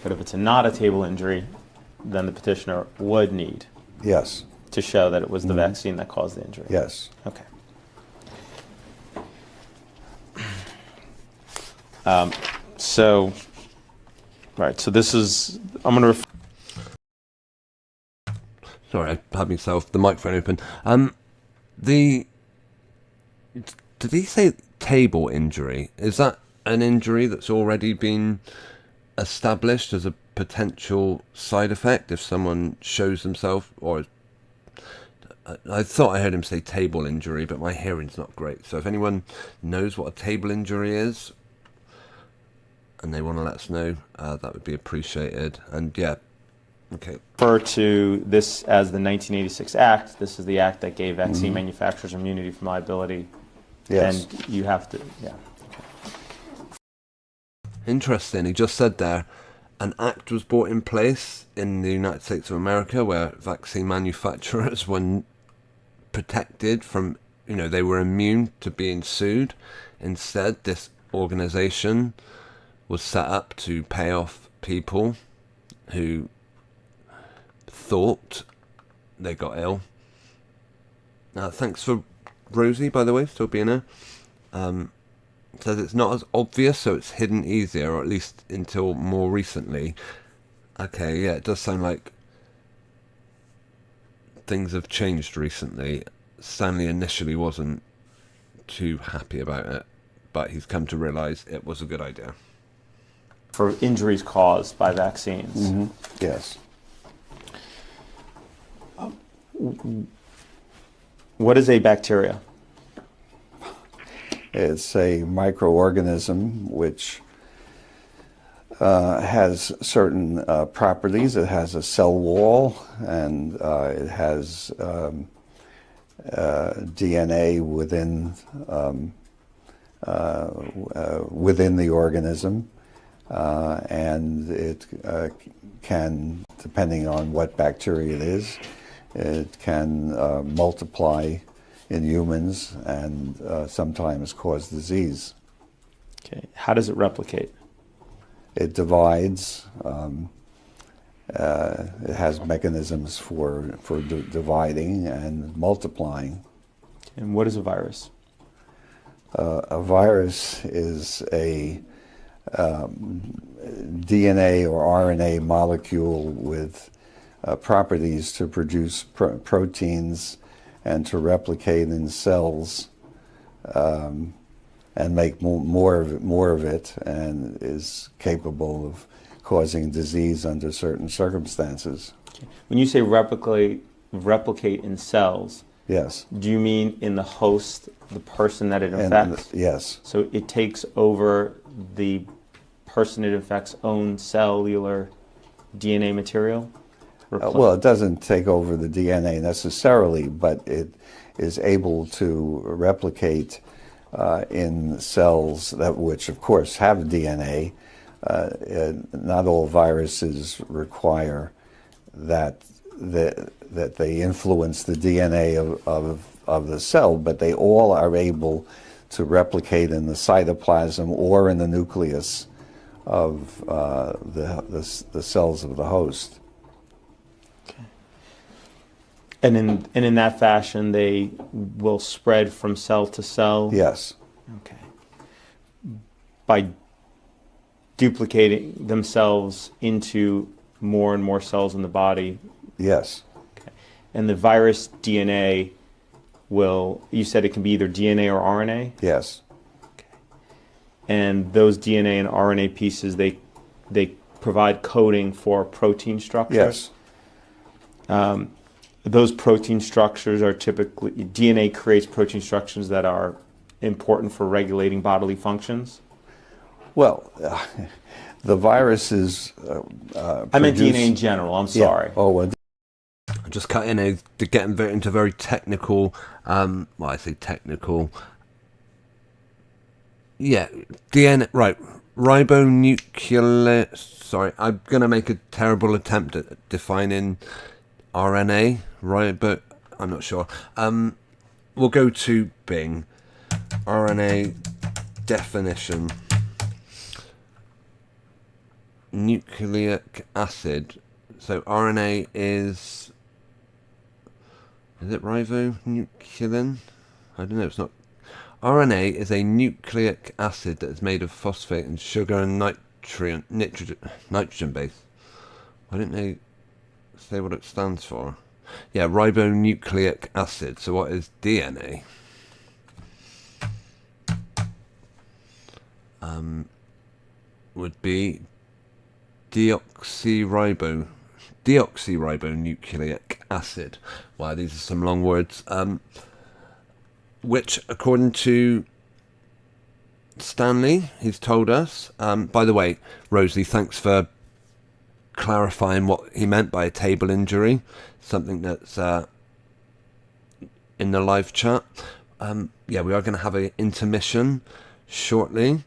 But if it's not a table injury, then the petitioner would need Yes. to show that it was the vaccine that caused the injury. Yes. Okay. So this is, I'm going to Sorry, I had myself the microphone open. Did he say table injury? Is that an injury that's already been established as a potential side effect if someone shows themselves? Or I thought I heard him say table injury, but my hearing's not great. So if anyone knows what a table injury is, and they want to let us know, that would be appreciated. And yeah, okay. Refer to this as the 1986 Act. This is the act that gave vaccine manufacturers immunity from liability. Yes. And you have to, yeah. Interesting. He just said there, an act was brought in place in the United States of America where vaccine manufacturers were protected from, they were immune to being sued. Instead, this organization was set up to pay off people who thought they got ill. Thanks for Rosie, by the way, still being here. Says it's not as obvious, so it's hidden easier, or at least until more recently. Okay, yeah, it does sound like things have changed recently. Stanley initially wasn't too happy about it, but he's come to realise it was a good idea. For injuries caused by vaccines. Yes. What is a bacteria? It's a microorganism which has certain properties. It has a cell wall, and it has DNA within the organism, and it can, depending on what bacteria it can multiply in humans and sometimes cause disease. Okay. How does it replicate? It divides. It has mechanisms for dividing and multiplying. And what is a virus? A virus is a DNA or RNA molecule with properties to produce proteins and to replicate in cells, and make more of it, and is capable of causing disease under certain circumstances. When you say replicate in cells, Yes. do you mean in the host, the person that it infects? Yes. So it takes over the person it infects' own cellular DNA material? Well, it doesn't take over the DNA necessarily, but it is able to replicate in cells which, of course, have DNA. Not all viruses require that they influence the DNA of the cell, but they all are able to replicate in the cytoplasm or in the nucleus of the cells of the host. And in that fashion, they will spread from cell to cell? Yes. Okay. By duplicating themselves into more and more cells in the body? Yes. Okay. And the virus DNA you said it can be either DNA or RNA? Yes. Okay. And those DNA and RNA pieces, they provide coding for protein structures? Yes. Those protein structures are typically, DNA creates protein structures that are important for regulating bodily functions? Well, the viruses I meant DNA in general, I'm sorry. Yeah. Oh, well, I'm just cutting to get into very technical, I say technical. Yeah, DNA, right. Ribonuclear, sorry, I'm going to make a terrible attempt at defining RNA, but I'm not sure. We'll go to Bing. RNA definition. Nucleic acid. So RNA is it ribonuclein? I don't know, it's not. RNA is a nucleic acid that is made of phosphate and sugar and nitrogen base. Why didn't they say what it stands for? Yeah, ribonucleic acid. So what is DNA? Would be deoxyribonucleic acid. Wow, these are some long words. Which, according to Stanley, he's told us. By the way, Rosie, thanks for clarifying what he meant by a table injury, something that's in the live chat. Yeah, we are going to have an intermission shortly.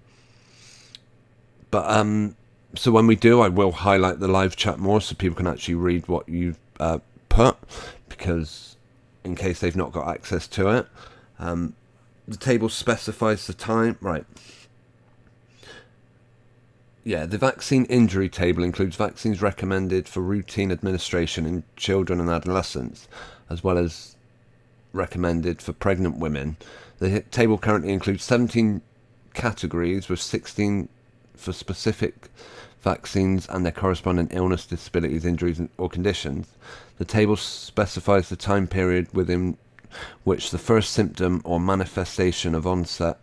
But so when we do, I will highlight the live chat more so people can actually read what you've put, because in case they've not got access to it. The table specifies the time. Right. Yeah, the vaccine injury table includes vaccines recommended for routine administration in children and adolescents, as well as recommended for pregnant women. The table currently includes 17 categories, with 16 for specific vaccines and their corresponding illness, disabilities, injuries, or conditions. The table specifies the time period within which the first symptom or manifestation of onset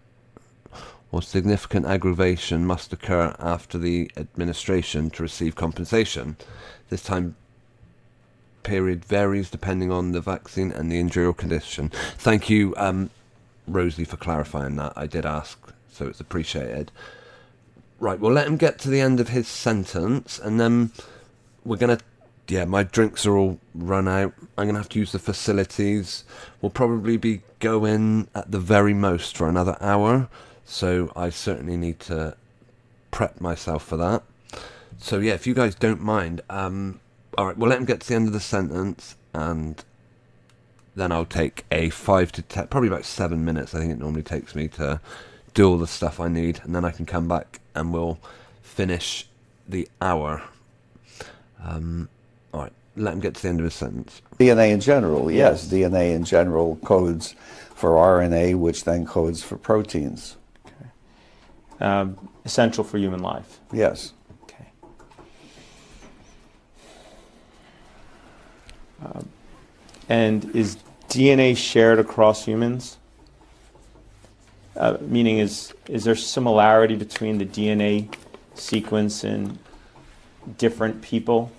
or significant aggravation must occur after the administration to receive compensation. This time period varies depending on the vaccine and the injury or condition. Thank you, Rosie, for clarifying that. I did ask, so it's appreciated. Right, we'll let him get to the end of his sentence, and then we're going to... Yeah, my drinks are all run out. I'm going to have to use the facilities. We'll probably be going at the very most for another hour, so I certainly need to prep myself for that. So yeah, if you guys don't mind, alright, we'll let him get to the end of the sentence, and then I'll take a 5 to 10, probably about 7 minutes, I think it normally takes me to do all the stuff I need, and then I can come back and we'll finish the hour. Alright, let him get to the end of his sentence. DNA in general, yes. DNA in general codes for RNA, which then codes for proteins. Okay. Essential for human life. Yes. Okay. And is DNA shared across humans? Meaning, is there similarity between the DNA sequence in different people?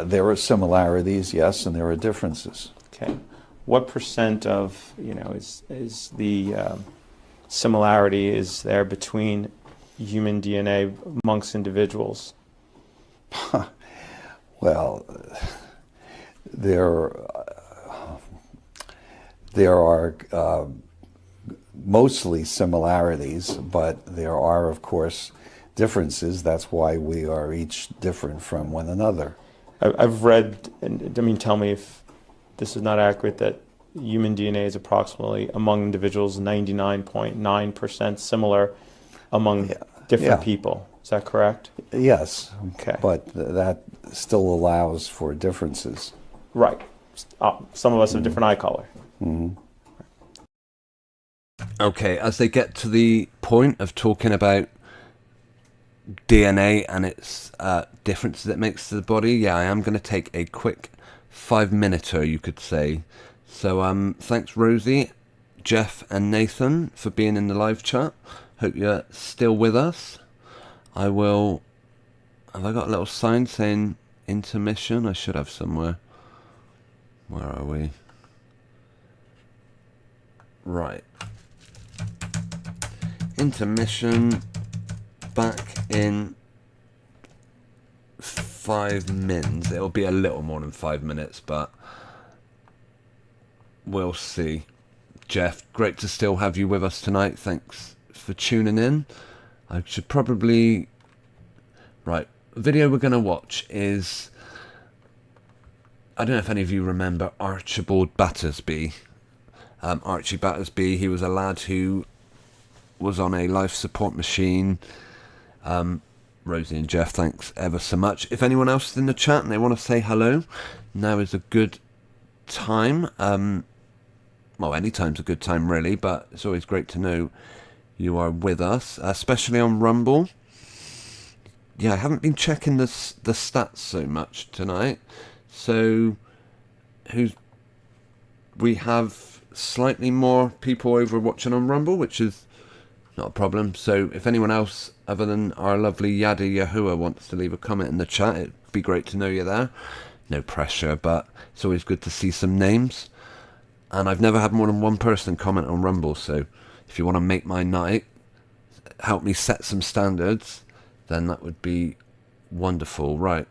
There are similarities, yes, and there are differences. Okay. What percent of, is the similarity is there between human DNA amongst individuals? Well, there are mostly similarities, but there are, of course, differences. That's why we are each different from one another. I've read, and I mean, tell me if this is not accurate, that human DNA is approximately, among individuals, 99.9% similar among different people. Is that correct? Yes. Okay. But that still allows for differences. Right. Some of us have different eye color. Mm-hmm. Okay, as they get to the point of talking about DNA and its differences it makes to the body, yeah, I am going to take a quick 5-minuter, you could say. So thanks Rosie, Jeff and Nathan for being in the live chat. Hope you're still with us. I will... Have I got a little sign saying intermission? I should have somewhere. Where are we? Right. Intermission. Back in 5 mins. It'll be a little more than 5 minutes, but we'll see. Jeff, great to still have you with us tonight. Thanks for tuning in. I should probably... Right, the video we're going to watch is... I don't know if any of you remember Archibald Battersby. Archie Battersby, he was a lad who was on a life support machine. Rosie and Jeff, thanks ever so much. If anyone else is in the chat and they want to say hello, now is a good time. Well, any time's a good time really, but it's always great to know you are with us, especially on Rumble. Yeah, I haven't been checking the stats so much tonight. So, we have slightly more people over watching on Rumble, which is not a problem. So if anyone else other than our lovely Yada Yahuwah wants to leave a comment in the chat, it'd be great to know you're there. No pressure, but it's always good to see some names. And I've never had more than one person comment on Rumble, so if you want to make my night, help me set some standards, then that would be wonderful. Right.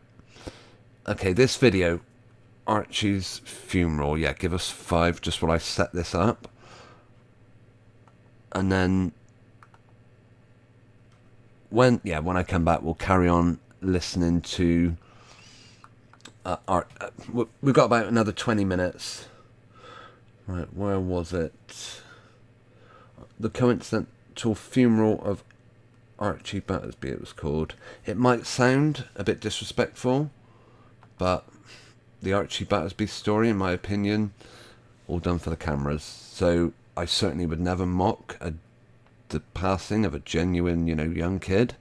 Okay, this video, Archie's funeral. Yeah, give us 5 just while I set this up. And then when I come back, we'll carry on listening to art. We've got about another 20 minutes. Right, where was it? The coincidental funeral of Archie Battersby, it was called. It might sound a bit disrespectful, but the Archie Battersby story, in my opinion, all done for the cameras. So I certainly would never mock the passing of a genuine, young kid.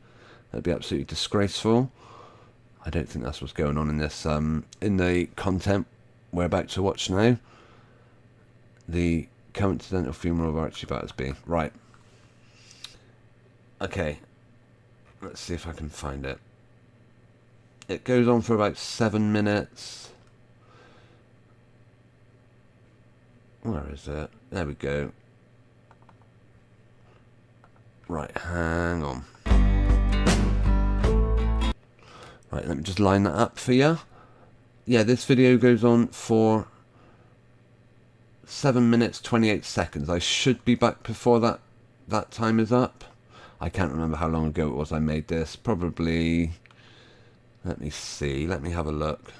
That'd be absolutely disgraceful. I don't think that's what's going on in this. In the content we're about to watch now, the coincidental funeral of Archie Battersby. Right. Okay. Let's see if I can find it. It goes on for about 7 minutes. Where is it? There we go. Right, hang on. Right, let me just line that up for you. Yeah, this video goes on for 7 minutes 28 seconds. I should be back before that time is up. I can't remember how long ago it was I made this. Probably, let me see. Let me have a look.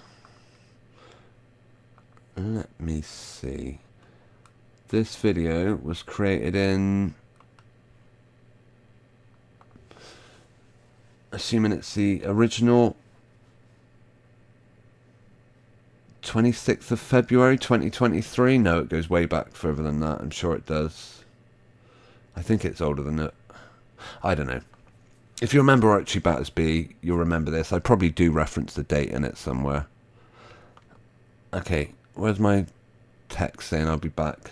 Let me see. This video was created in, assuming it's the original, 26th of February 2023. No, it goes way back further than that. I'm sure it does. I think it's older than it. I don't know. If you remember Archie Battersby, you'll remember this. I probably do reference the date in it somewhere. Okay, where's my text saying I'll be back?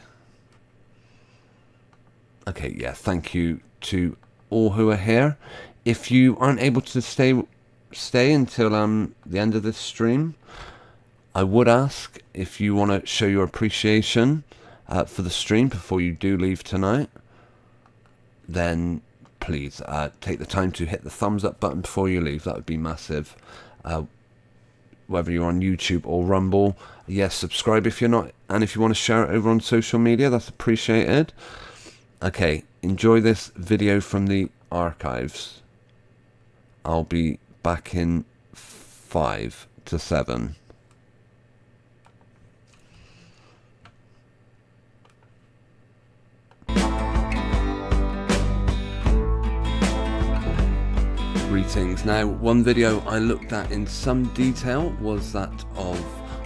Okay, yeah, thank you to all who are here. If you aren't able to stay until the end of this stream, I would ask if you want to show your appreciation for the stream before you do leave tonight, then please take the time to hit the thumbs up button before you leave. That would be massive. Whether you're on YouTube or Rumble, yes, subscribe if you're not, and if you want to share it over on social media, that's appreciated. Okay, enjoy this video from the archives. I'll be back in 5 to 7. Greetings. Now, one video I looked at in some detail was that of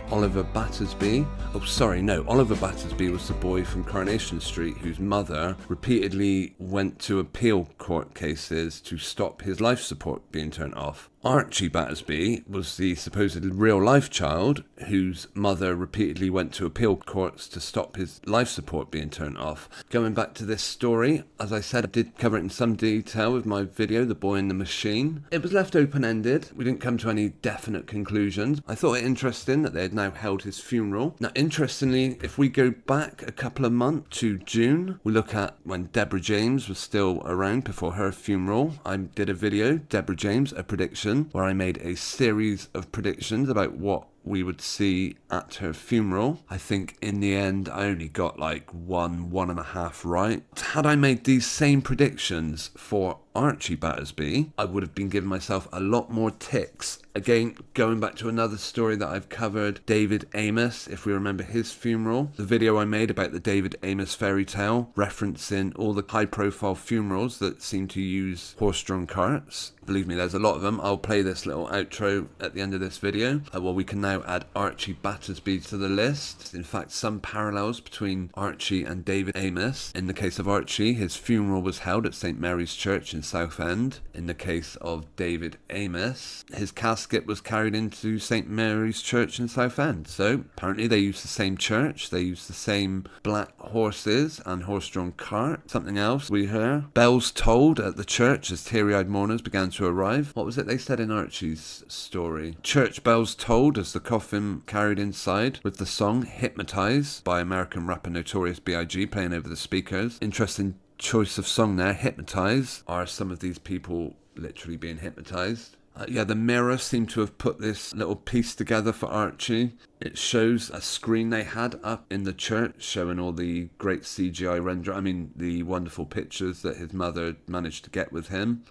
Oliver Battersby. Oh, sorry, no. Oliver Battersby was the boy from Coronation Street whose mother repeatedly went to appeal court cases to stop his life support being turned off. Archie Battersby was the supposed real-life child whose mother repeatedly went to appeal courts to stop his life support being turned off. Going back to this story, as I said, I did cover it in some detail with my video, The Boy in the Machine. It was left open-ended. We didn't come to any definite conclusions. I thought it interesting that they had now held his funeral. Now, interestingly, if we go back a couple of months to June, we look at when Deborah James was still around before her funeral. I did a video, Deborah James, a prediction, where I made a series of predictions about what we would see at her funeral. I think in the end I only got like 1.5 right. Had I made these same predictions for Archie Battersby, I would have been giving myself a lot more ticks. Again, going back to another story that I've covered, David Amos, if we remember his funeral. The video I made about the David Amos fairy tale, referencing all the high-profile funerals that seem to use horse-drawn carts. Believe me, there's a lot of them. I'll play this little outro at the end of this video. Well, we can now add Archie Battersby to the list. In fact, some parallels between Archie and David Amos. In the case of Archie, his funeral was held at St. Mary's Church in Southend. In the case of David Amos, his casket was carried into St. Mary's Church in Southend. So, apparently they used the same church, they used the same black horses and horse-drawn cart. Something else we heard. Bells tolled at the church as teary-eyed mourners began to arrive. What was it they said in Archie's story? Church bells tolled as the coffin carried inside, with the song Hypnotize by American rapper Notorious B.I.G. playing over the speakers. Interesting choice of song there, Hypnotize. Are some of these people literally being hypnotized? Yeah, the Mirror seemed to have put this little piece together for Archie. It shows a screen they had up in the church showing all the great CGI render. I mean, the wonderful pictures that his mother managed to get with him.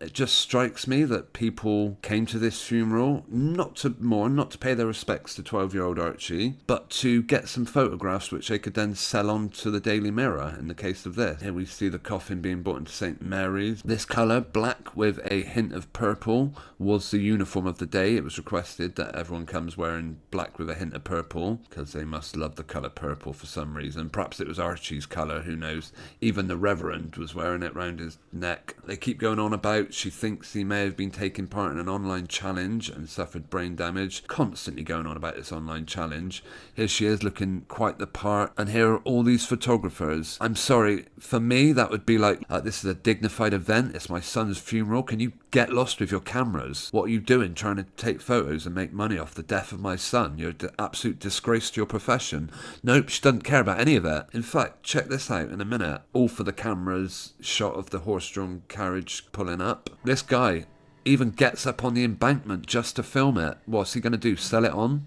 It just strikes me that people came to this funeral not to mourn, not to pay their respects to 12-year-old Archie, but to get some photographs which they could then sell on to the Daily Mirror in the case of this. Here we see the coffin being brought into St. Mary's. This colour, black with a hint of purple, was the uniform of the day. It was requested that everyone comes wearing black with a hint of purple, because they must love the colour purple for some reason. Perhaps it was Archie's colour, who knows. Even the Reverend was wearing it round his neck. They keep going on about she thinks he may have been taking part in an online challenge and suffered brain damage. Constantly going on about this online challenge. Here she is looking quite the part, and here are all these photographers. I'm sorry, for me that would be like, this is a dignified event, it's my son's funeral, can you get lost with your cameras? What are you doing trying to take photos and make money off the death of my son? You're an absolute disgrace to your profession. Nope, she doesn't care about any of it. In fact, check this out in a minute. All for the cameras, shot of the horse-drawn carriage pulling up. This guy even gets up on the embankment just to film it. What's he going to do, sell it on?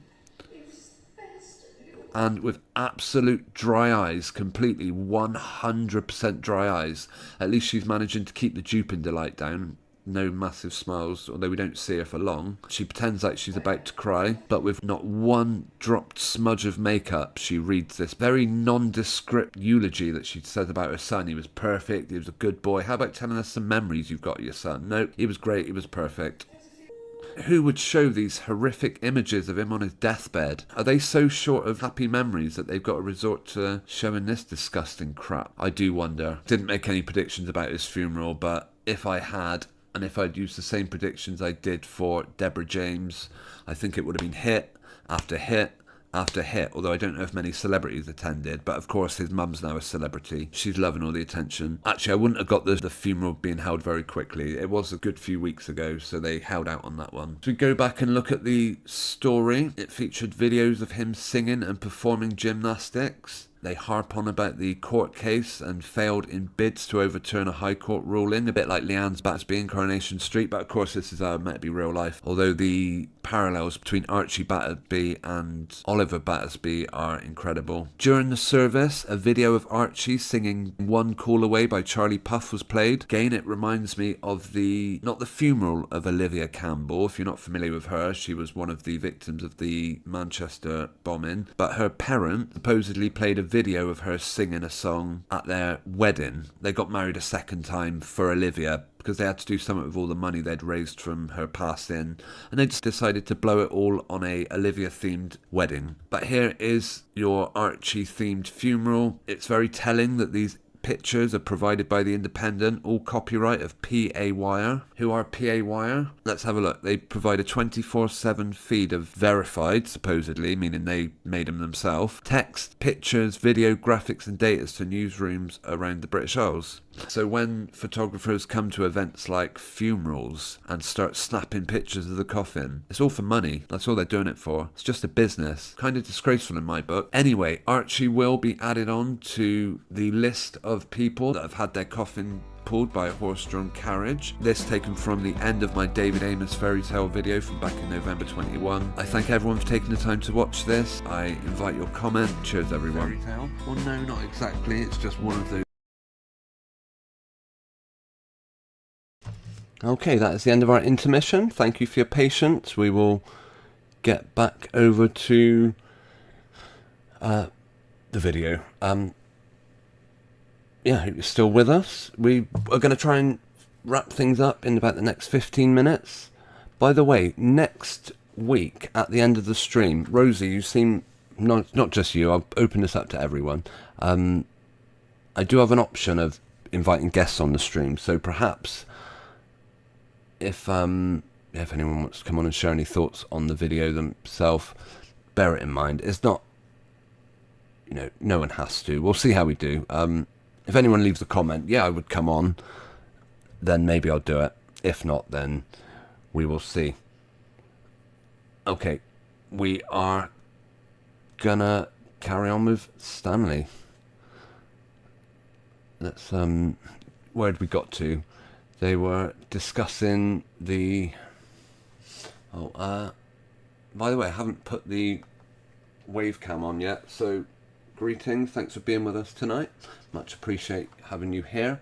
And with absolute dry eyes, completely 100% dry eyes. At least she's managing to keep the duping delight down. No massive smiles, although we don't see her for long. She pretends like she's about to cry, but with not one dropped smudge of makeup, she reads this very nondescript eulogy that she says about her son. He was perfect, he was a good boy. How about telling us some memories you've got of your son? No, he was great, he was perfect. Who would show these horrific images of him on his deathbed? Are they so short of happy memories that they've got to resort to showing this disgusting crap? I do wonder. Didn't make any predictions about his funeral, but if I had, and if I'd used the same predictions I did for Deborah James, I think it would have been hit after hit after hit, although I don't know if many celebrities attended, but of course his mum's now a celebrity. She's loving all the attention. Actually, I wouldn't have got the funeral being held very quickly. It was a good few weeks ago, so they held out on that one. So we go back and look at the story. It featured videos of him singing and performing gymnastics. They harp on about the court case and failed in bids to overturn a High Court ruling, a bit like Leanne's Battersby in Coronation Street, but of course this is meant to be real life. Although the parallels between Archie Battersby and Oliver Battersby are incredible. During the service, a video of Archie singing One Call Away by Charlie Puth was played. Again, it reminds me of not the funeral of Olivia Campbell. If you're not familiar with her, she was one of the victims of the Manchester bombing, but her parent supposedly played a video of her singing a song at their wedding. They got married a second time for Olivia because they had to do something with all the money they'd raised from her passing, and they just decided to blow it all on a Olivia themed wedding. But here is your Archie themed funeral. It's very telling that these pictures are provided by The Independent, all copyright of PA Wire. Who are PA Wire? Let's have a look. They provide a 24/7 feed of verified, supposedly, meaning they made them themselves, text, pictures, video, graphics and data to newsrooms around the British Isles. So when photographers come to events like funerals and start snapping pictures of the coffin, it's all for money. That's all they're doing it for. It's just a business. Kind of disgraceful in my book. Anyway, Archie will be added on to the list of people that have had their coffin pulled by a horse-drawn carriage. This taken from the end of my David Amos fairy tale video from back in November 21. I thank everyone for taking the time to watch this. I invite your comment. Cheers everyone. Fairy tale? Well no, not exactly. It's just one of those. Okay, that is the end of our intermission. Thank you for your patience. We will get back over to the video. Yeah, I hope you're still with us. We are going to try and wrap things up in about the next 15 minutes. By the way, next week at the end of the stream, Rosie, you seem, not just you, I'll open this up to everyone. I do have an option of inviting guests on the stream, so perhaps if anyone wants to come on and share any thoughts on the video themselves, bear it in mind. It's not, no one has to. We'll see how we do. If anyone leaves a comment, yeah, I would come on, then maybe I'll do it. If not, then we will see. Okay, we are gonna carry on with Stanley. let's where had we got to? They were discussing the by the way, I haven't put the wave cam on yet, so greetings, thanks for being with us tonight. Much appreciate having you here.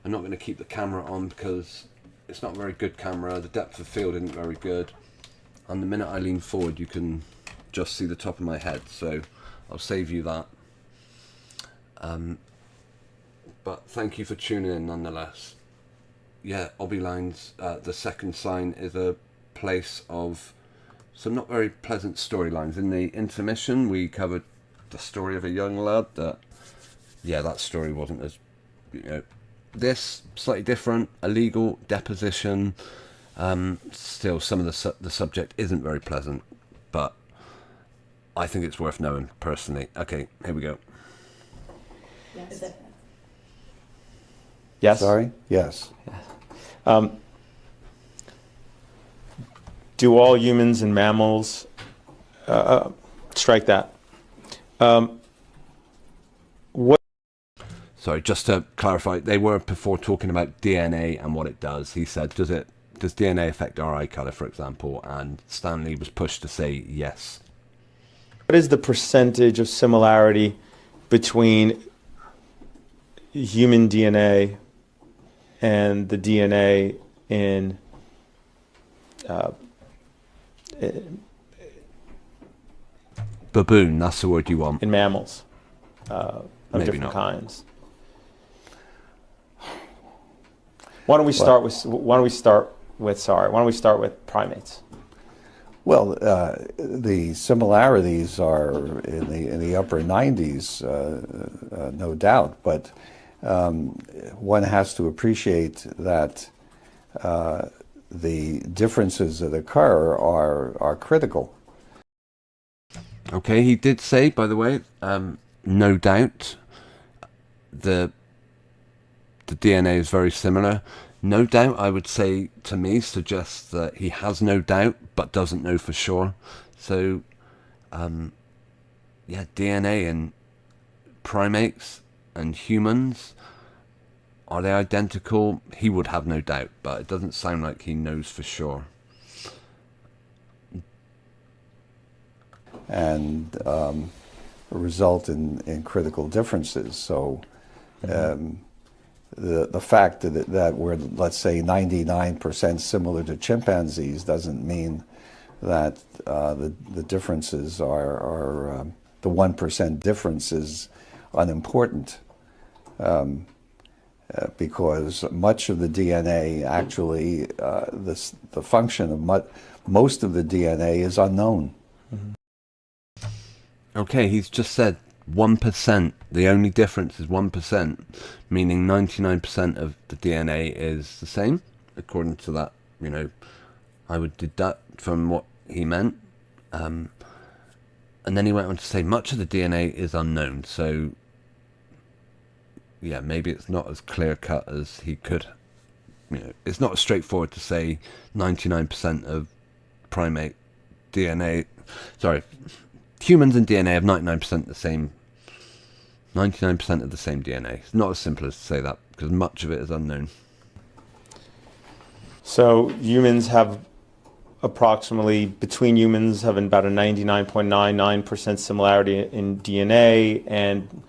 I'm not going to keep the camera on because it's not a very good camera, the depth of field isn't very good, and the minute I lean forward you can just see the top of my head, so I'll save you that. But thank you for tuning in nonetheless. Yeah, Obi-Lines, the second sign is a place of some not very pleasant storylines. In the intermission we covered the story of a young lad that, yeah, that story wasn't as, this slightly different, illegal deposition. Still, some of the subject isn't very pleasant, but I think it's worth knowing personally. Okay, here we go. Yes. Yes? Sorry? Yes. Do all humans and mammals, strike that. What? Sorry, just to clarify, they were before talking about DNA and what it does. He said, does DNA affect our eye color, for example? And Stanley was pushed to say yes. What is the percentage of similarity between human DNA and the DNA in Baboon, that's the word you want. in mammals of Maybe different not. kinds? Why don't we start with primates? Well, the similarities are in the upper 90s, no doubt, but one has to appreciate that the differences that occur are critical. Okay, he did say, by the way, no doubt the DNA is very similar. No doubt, I would say, to me, suggests that he has no doubt, but doesn't know for sure. So, yeah, DNA in primates and humans, are they identical? He would have no doubt, but it doesn't sound like he knows for sure. And result in critical differences. So the fact that we're, let's say, 99% similar to chimpanzees doesn't mean that the differences are the 1% difference is unimportant, because much of the DNA actually, the function of most of the DNA is unknown. Okay, he's just said 1%. The only difference is 1%, meaning 99% of the DNA is the same. According to that, I would deduct from what he meant. And then he went on to say much of the DNA is unknown. So, yeah, maybe it's not as clear cut as he could. It's not as straightforward to say 99% of primate DNA. Sorry. Humans and DNA have 99% the same, 99% of the same DNA. It's not as simple as to say that, because much of it is unknown. So humans have between humans having about a 99.99% similarity in DNA, and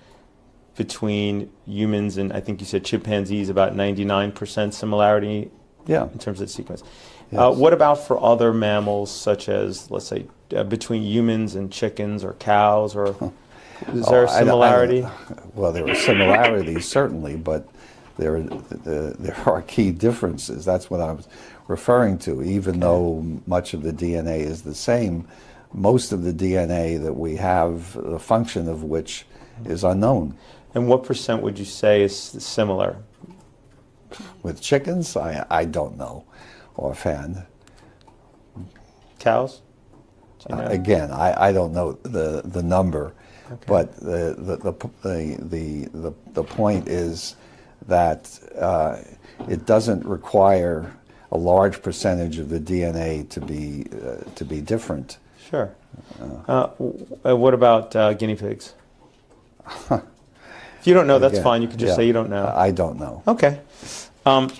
between humans and I think you said chimpanzees about 99% similarity in terms of the sequence. Yes. What about for other mammals, such as, let's say, between humans and chickens or cows, or is there a similarity? Well, there are similarities certainly, but there are key differences. That's what I was referring to. Even though much of the DNA is the same, most of the DNA that we have, the function of which is unknown. And what percent would you say is similar? With chickens, I don't know offhand. Cows? Again, I don't know the number, but the point is that it doesn't require a large percentage of the DNA to be different. Sure. What about guinea pigs? If you don't know, that's Again, fine. You can just yeah, say you don't know. I don't know. Okay. By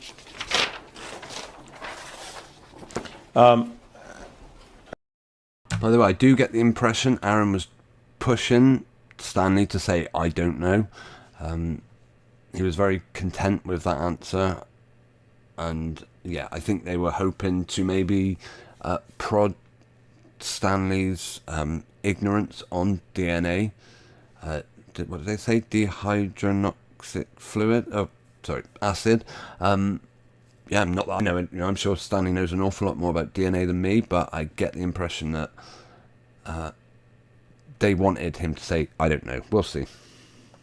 the way, I do get the impression Aaron was pushing Stanley to say, I don't know. He was very content with that answer. And yeah, I think they were hoping to maybe prod Stanley's ignorance on DNA. What did they say? Dehydroxynic fluid? Oh, sorry, acid. Yeah, not that I know it. You know, I'm sure Stanley knows an awful lot more about DNA than me, but I get the impression that they wanted him to say, I don't know. We'll see.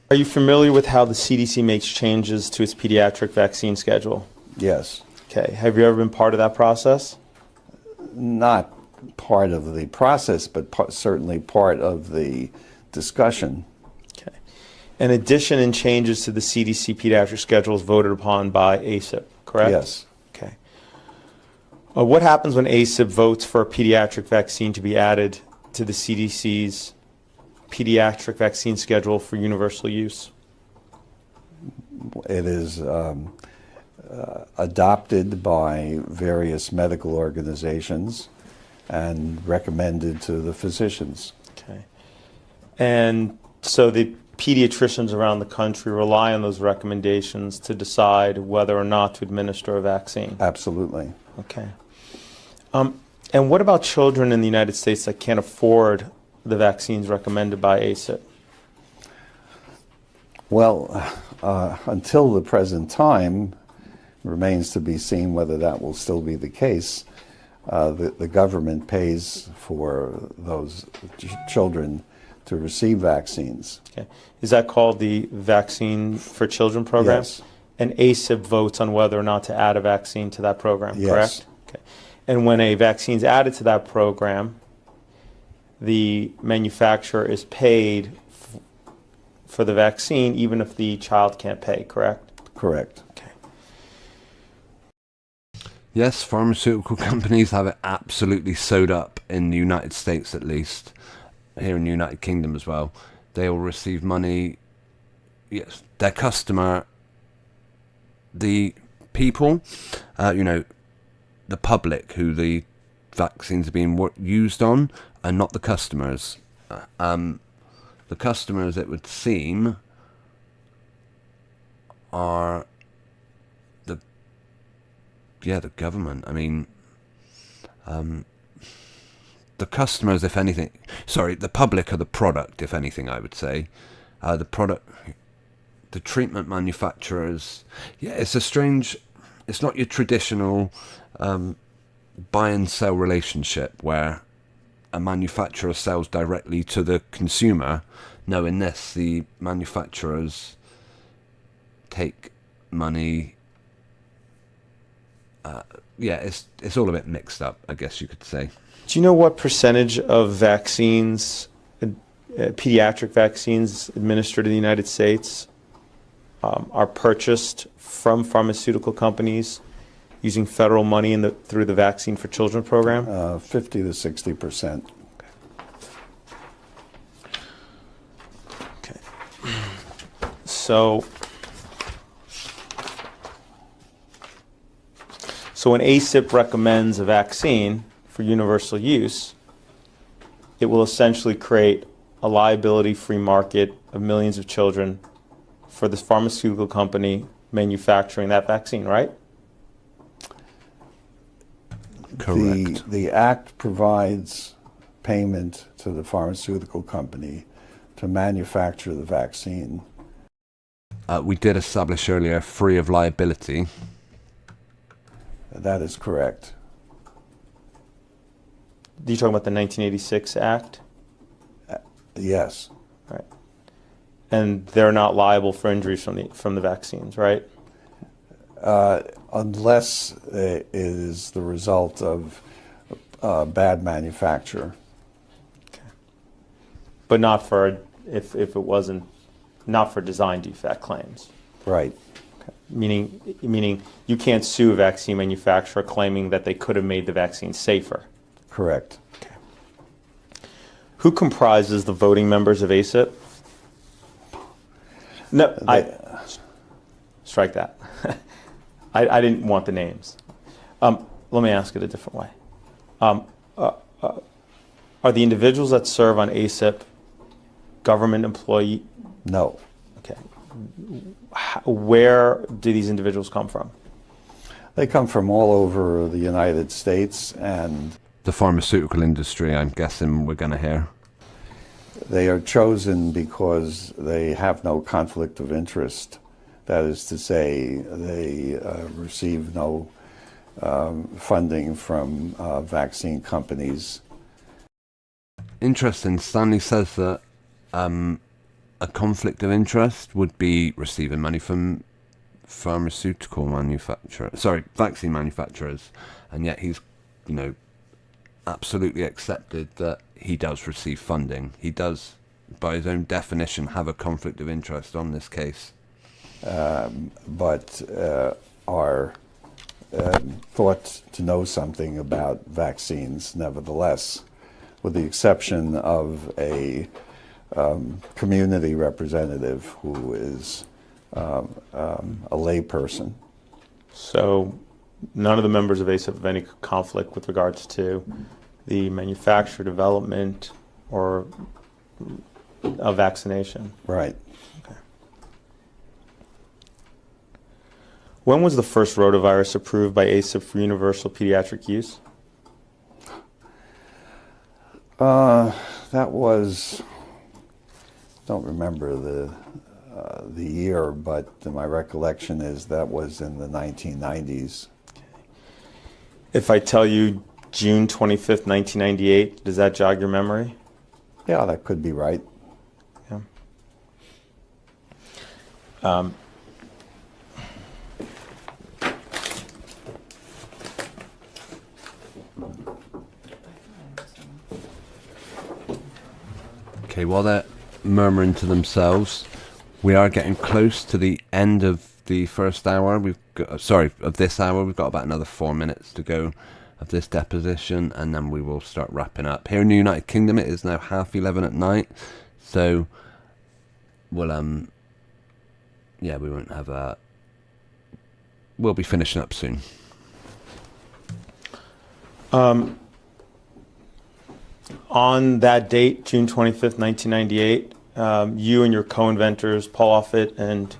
Are you familiar with how the CDC makes changes to its pediatric vaccine schedule? Yes. Okay. Have you ever been part of that process? Not part of the process, but certainly part of the discussion. Okay. An addition and changes to the CDC pediatric schedule is voted upon by ACIP, correct? Yes. Okay. What happens when ACIP votes for a pediatric vaccine to be added to the CDC's pediatric vaccine schedule for universal use? It is adopted by various medical organizations and recommended to the physicians. Okay. And so the pediatricians around the country rely on those recommendations to decide whether or not to administer a vaccine? Absolutely. Okay. And what about children in the United States that can't afford the vaccines recommended by ACIP? Well, until the present time, remains to be seen whether that will still be the case. The government pays for those children to receive vaccines. Okay. Is that called the Vaccine for Children program? Yes. And ACIP votes on whether or not to add a vaccine to that program, Yes. correct? Okay. And when a vaccine is added to that program, the manufacturer is paid for the vaccine even if the child can't pay, correct? Correct. Okay. Yes, pharmaceutical companies have it absolutely sewed up in the United States, at least. Here in the United Kingdom as well. They will receive money. Yes, their customer, the people, the public who the vaccines are being used on, are not the customers. The customers, it would seem, are the government. I mean, the customers, if anything, the public are the product, if anything, I would say. The product, the treatment manufacturers, it's it's not your traditional buy and sell relationship where a manufacturer sells directly to the consumer. No, in this, the manufacturers take money. It's all a bit mixed up, I guess you could say. Do you know what percentage of vaccines, pediatric vaccines administered in the United States are purchased from pharmaceutical companies using federal money through the Vaccine for Children program? 50 to 60%. Okay. So when ACIP recommends a vaccine for universal use, it will essentially create a liability-free market of millions of children for this pharmaceutical company manufacturing that vaccine, right? Correct. The Act provides payment to the pharmaceutical company to manufacture the vaccine. We did establish earlier free of liability. That is correct. You're talking about the 1986 Act? Yes. Right. And they're not liable for injuries from the vaccines, right? Unless it is the result of bad manufacture. Okay. But not for if it wasn't, not for design defect claims. Right. Okay. Meaning you can't sue a vaccine manufacturer claiming that they could have made the vaccine safer. Correct. Okay. Who comprises the voting members of ACIP? No, strike that. I didn't want the names. Let me ask it a different way. Are the individuals that serve on ASIP government employee? No. Okay. Where do these individuals come from? They come from all over the United States, and The pharmaceutical industry, I'm guessing we're going to hear. they are chosen because they have no conflict of interest. That is to say, they receive no funding from vaccine companies. Interesting. Stanley says that a conflict of interest would be receiving money from vaccine manufacturers, and yet he's, absolutely accepted that he does receive funding. He does, by his own definition, have a conflict of interest on this case. But are thought to know something about vaccines, nevertheless, with the exception of a community representative who is a layperson. So none of the members of ASIP have any conflict with regards to the manufacture, development, or a vaccination. Right. Okay. When was the first rotavirus approved by ASIP for universal pediatric use? That was, don't remember the year, but my recollection is that was in the 1990s. If I tell you June 25th, 1998, does that jog your memory? Yeah, that could be right. Yeah. Okay, while they're murmuring to themselves, we are getting close to the end of the first hour. Of this hour. We've got about another 4 minutes to go of this deposition, and then we will start wrapping up. Here in the United Kingdom, it is now 11:30 at night, so we'll we'll be finishing up soon. On that date, June 25th, 1998, you and your co-inventors, Paul Offit and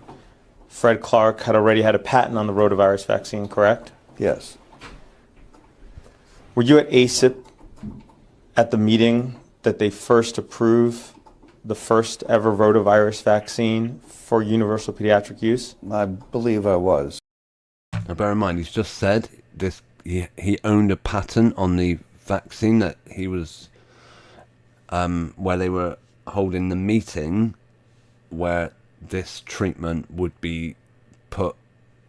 Fred Clark, had already had a patent on the rotavirus vaccine, correct? Yes. Were you at ASIP at the meeting that they first approved the first ever rotavirus vaccine for universal pediatric use? I believe I was. Now bear in mind, he's just said this. He owned a patent on the vaccine that he was, where they were holding the meeting where this treatment would be put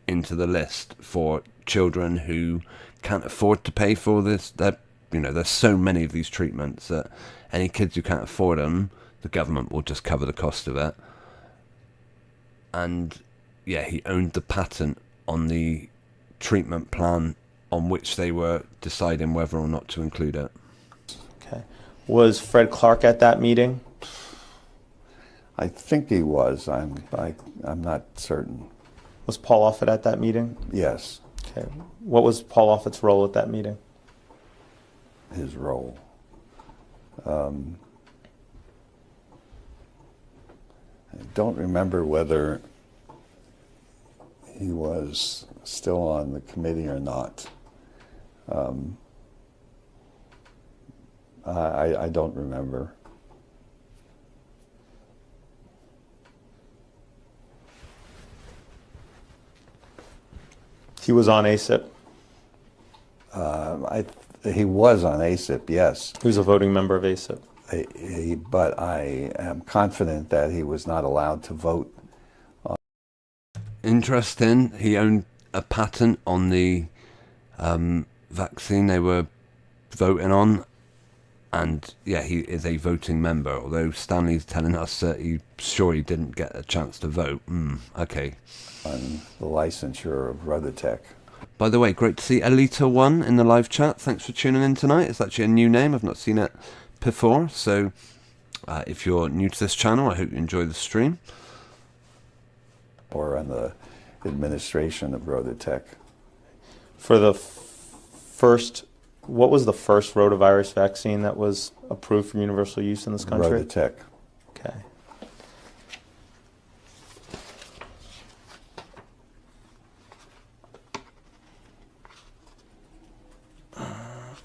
into the list for children who can't afford to pay for this. There's so many of these treatments that any kids who can't afford them, the government will just cover the cost of it. And yeah, he owned the patent on the treatment plan on which they were deciding whether or not to include it. Okay. Was Fred Clark at that meeting? I think he was. I'm not certain. Was Paul Offit at that meeting? Yes, Okay. What was Paul Offit's role at that meeting? his role. I don't remember whether he was still on the committee or not. I don't remember. He was on ASIP. He was on ASIP, yes. He was a voting member of ASIP. But I am confident that he was not allowed to vote. Interesting. He owned a patent on the vaccine they were voting on, and yeah, he is a voting member. Although Stanley's telling us that he's sure he didn't get a chance to vote. Okay. On the licensure of Rototech. By the way, great to see Alita1 in the live chat. Thanks for tuning in tonight. It's actually a new name. I've not seen it before. So if you're new to this channel, I hope you enjoy the stream. or on the administration of Rototech. For the first, what was the first rotavirus vaccine that was approved for universal use in this country? Rototech. Okay.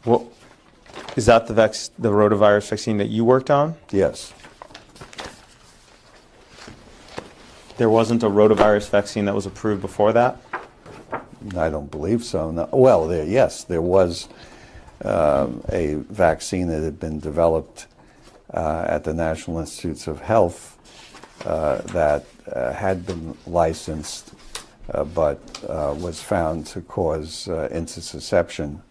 Well, is that the rotavirus vaccine that you worked on? Yes. There wasn't a rotavirus vaccine that was approved before that? I don't believe so. No. Well, yes, there was a vaccine that had been developed at the National Institutes of Health that had been licensed but was found to cause intussusception,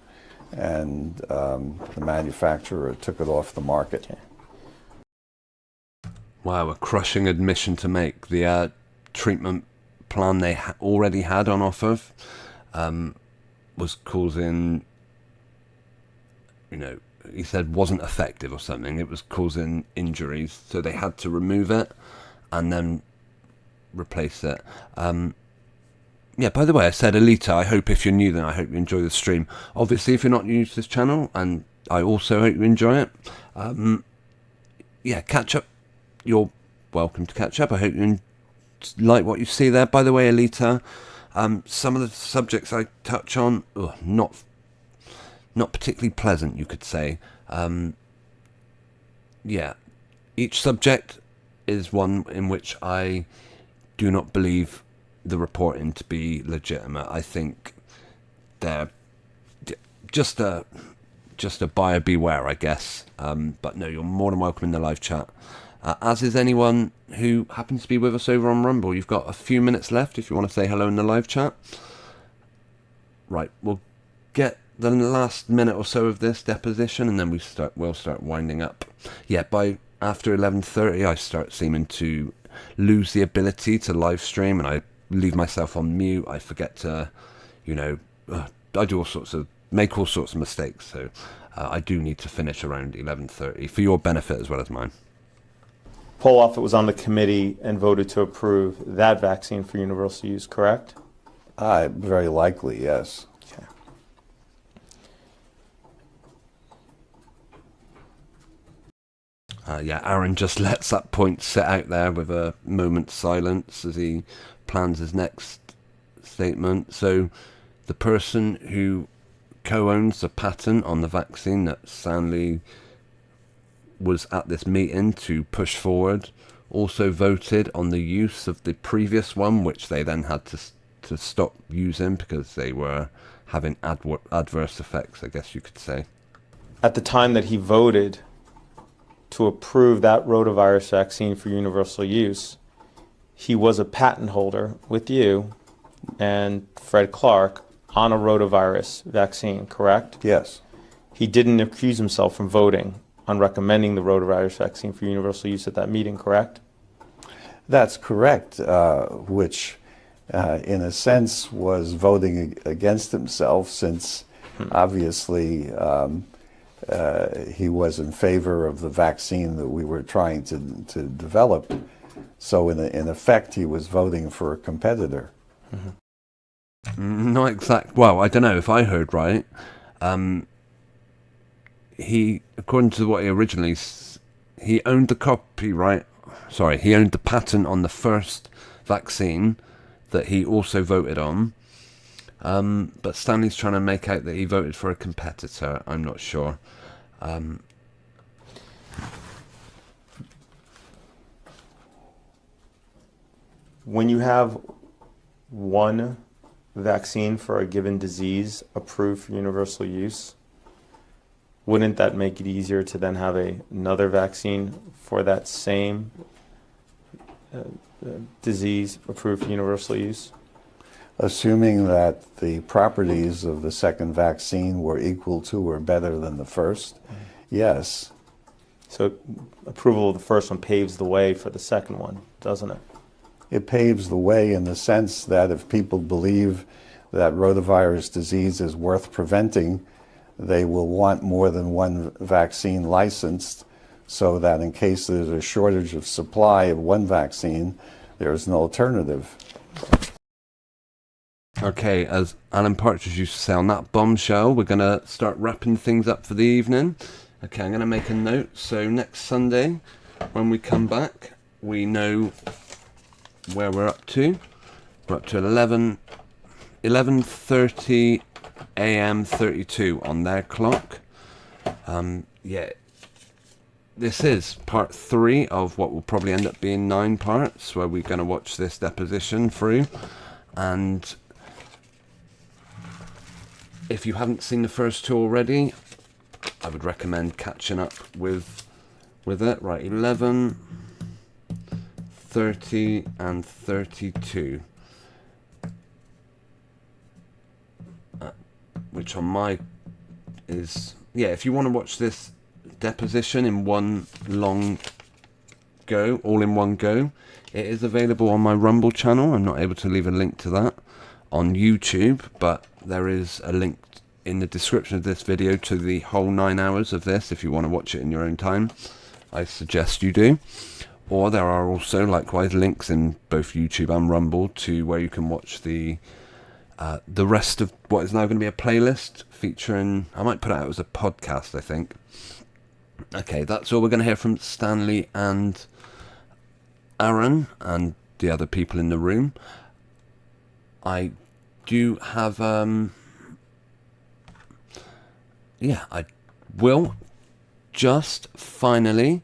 and the manufacturer took it off the market. Wow, a crushing admission to make. The treatment plan they already had on offer was causing, he said wasn't effective or something. It was causing injuries, so they had to remove it and then replace it. Yeah, by the way, I said Alita, I hope if you're new then I hope you enjoy the stream. Obviously, if you're not new to this channel, and I also hope you enjoy it, yeah, catch up. You're welcome to catch up. I hope you like what you see there. By the way, Alita, some of the subjects I touch on, not particularly pleasant, you could say. Yeah, each subject is one in which I do not believe the reporting to be legitimate. I think they're just a buyer beware, I guess. But no, you're more than welcome in the live chat. As is anyone who happens to be with us over on Rumble. You've got a few minutes left if you want to say hello in the live chat. Right, we'll get the last minute or so of this deposition, and then we'll start winding up. Yeah, by after 11:30, I start seeming to lose the ability to live stream, and I leave myself on mute. I forget to, I do make all sorts of mistakes. So I do need to finish around 11:30 for your benefit as well as mine. Paul Offit was on the committee and voted to approve that vaccine for universal use, correct? Very likely, yes. Okay. Yeah, Aaron just lets that point sit out there with a moment's silence as he plans his next statement. So the person who co-owns the patent on the vaccine that Stanley was at this meeting to push forward also voted on the use of the previous one, which they then had to stop using because they were having adverse effects, I guess you could say. At the time that he voted to approve that rotavirus vaccine for universal use, he was a patent holder with you and Fred Clark on a rotavirus vaccine, correct? Yes. He didn't accuse himself from voting on recommending the rotavirus vaccine for universal use at that meeting, correct? That's correct, which in a sense was voting against himself, since obviously he was in favor of the vaccine that we were trying to develop. So in effect, he was voting for a competitor. Mm-hmm. Not exact. Well, I don't know if I heard right. He, according to what he originally, he owned the copyright. Sorry, he owned the patent on the first vaccine that he also voted on. But Stanley's trying to make out that he voted for a competitor. I'm not sure. When you have one vaccine for a given disease approved for universal use, wouldn't that make it easier to then have another vaccine for that same disease approved for universal use? Assuming that the properties of the second vaccine were equal to or better than the first, yes. So approval of the first one paves the way for the second one, doesn't it? It paves the way in the sense that if people believe that rotavirus disease is worth preventing, they will want more than one vaccine licensed, so that in case there's a shortage of supply of one vaccine, there's an alternative. Okay, as Alan Partridge used to say, on that bombshell, we're going to start wrapping things up for the evening. Okay, I'm going to make a note. So next Sunday, when we come back, we know where we're up to. We're up to 11:30 a.m. 32 on their clock. Yeah, this is part 3 of what will probably end up being 9 parts, where we're going to watch this deposition through. And if you haven't seen the first 2 already, I would recommend catching up with it. Right, 11, 30 and 32. Which on my is... Yeah, if you want to watch this deposition in one long go, all in one go, it is available on my Rumble channel. I'm not able to leave a link to that on YouTube, but there is a link in the description of this video to the whole 9 hours of this if you want to watch it in your own time. I suggest you do. Or there are also likewise links in both YouTube and Rumble to where you can watch the rest of what is now going to be a playlist featuring... I might put it out as a podcast, I think. Okay, that's all we're going to hear from Stanley and Aaron and the other people in the room. I do have... I will just finally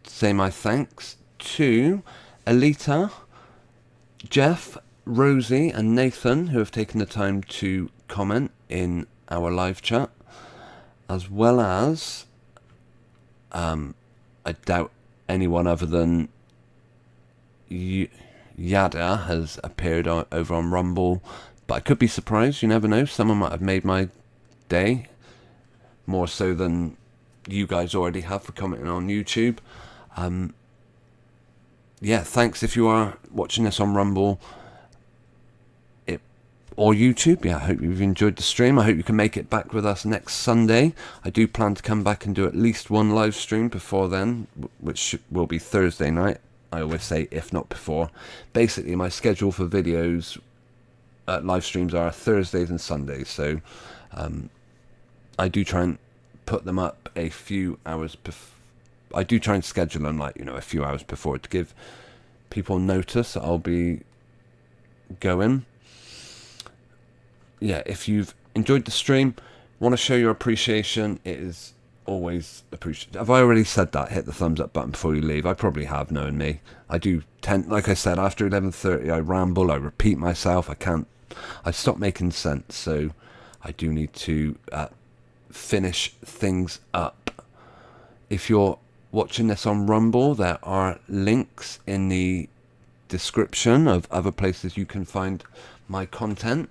say my thanks to Alita, Jeff, Rosie and Nathan, who have taken the time to comment in our live chat, as well as I doubt anyone other than Yada has appeared over on Rumble, but I could be surprised. You never know. Someone might have made my day more so than you guys already have for commenting on YouTube. Thanks if you are watching this on Rumble or YouTube. I hope you've enjoyed the stream. I hope you can make it back with us next Sunday. I do plan to come back and do at least one live stream before then, which will be Thursday night. I always say if not before. Basically, my schedule for videos, live streams are Thursdays and Sundays, so I do try and put them up a few hours before. I do try and schedule them a few hours before to give people notice that I'll be going. Yeah, if you've enjoyed the stream, want to show your appreciation, it is always appreciated. Have I already said that? Hit the thumbs up button before you leave. I probably have, knowing me. I do tend, like I said, after 11:30 I ramble, I repeat myself, I stop making sense, so I do need to finish things up. If you're watching this on Rumble, there are links in the description of other places you can find my content.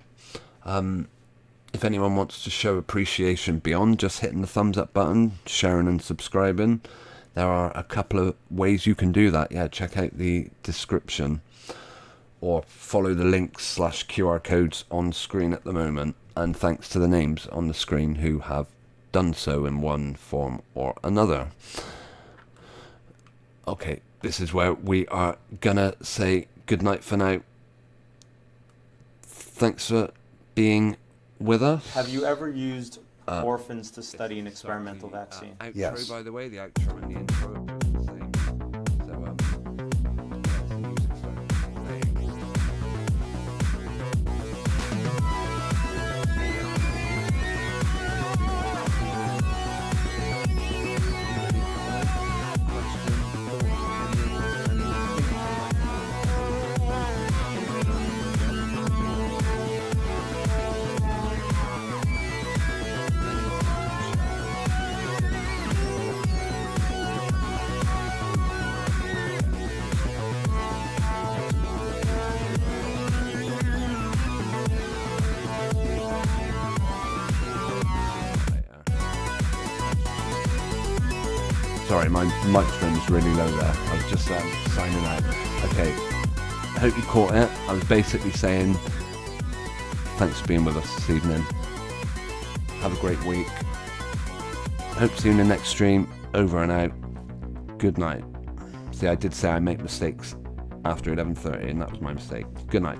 If anyone wants to show appreciation beyond just hitting the thumbs up button, sharing and subscribing, there are a couple of ways you can do that. Yeah, check out the description or follow the links / QR codes on screen at the moment. And thanks to the names on the screen who have done so in one form or another. Okay, this is where we are gonna say goodnight for now. Thanks for being with us. Have you ever used orphans to study an experimental vaccine? Outro, Yes. by the way, the outro and the intro are both the same. Sorry, my microphone was really low there. I was just signing out. Okay, I hope you caught it. I was basically saying thanks for being with us this evening. Have a great week. Hope to see you in the next stream. Over and out. Good night. See, I did say I make mistakes after 11:30, and that was my mistake. Good night.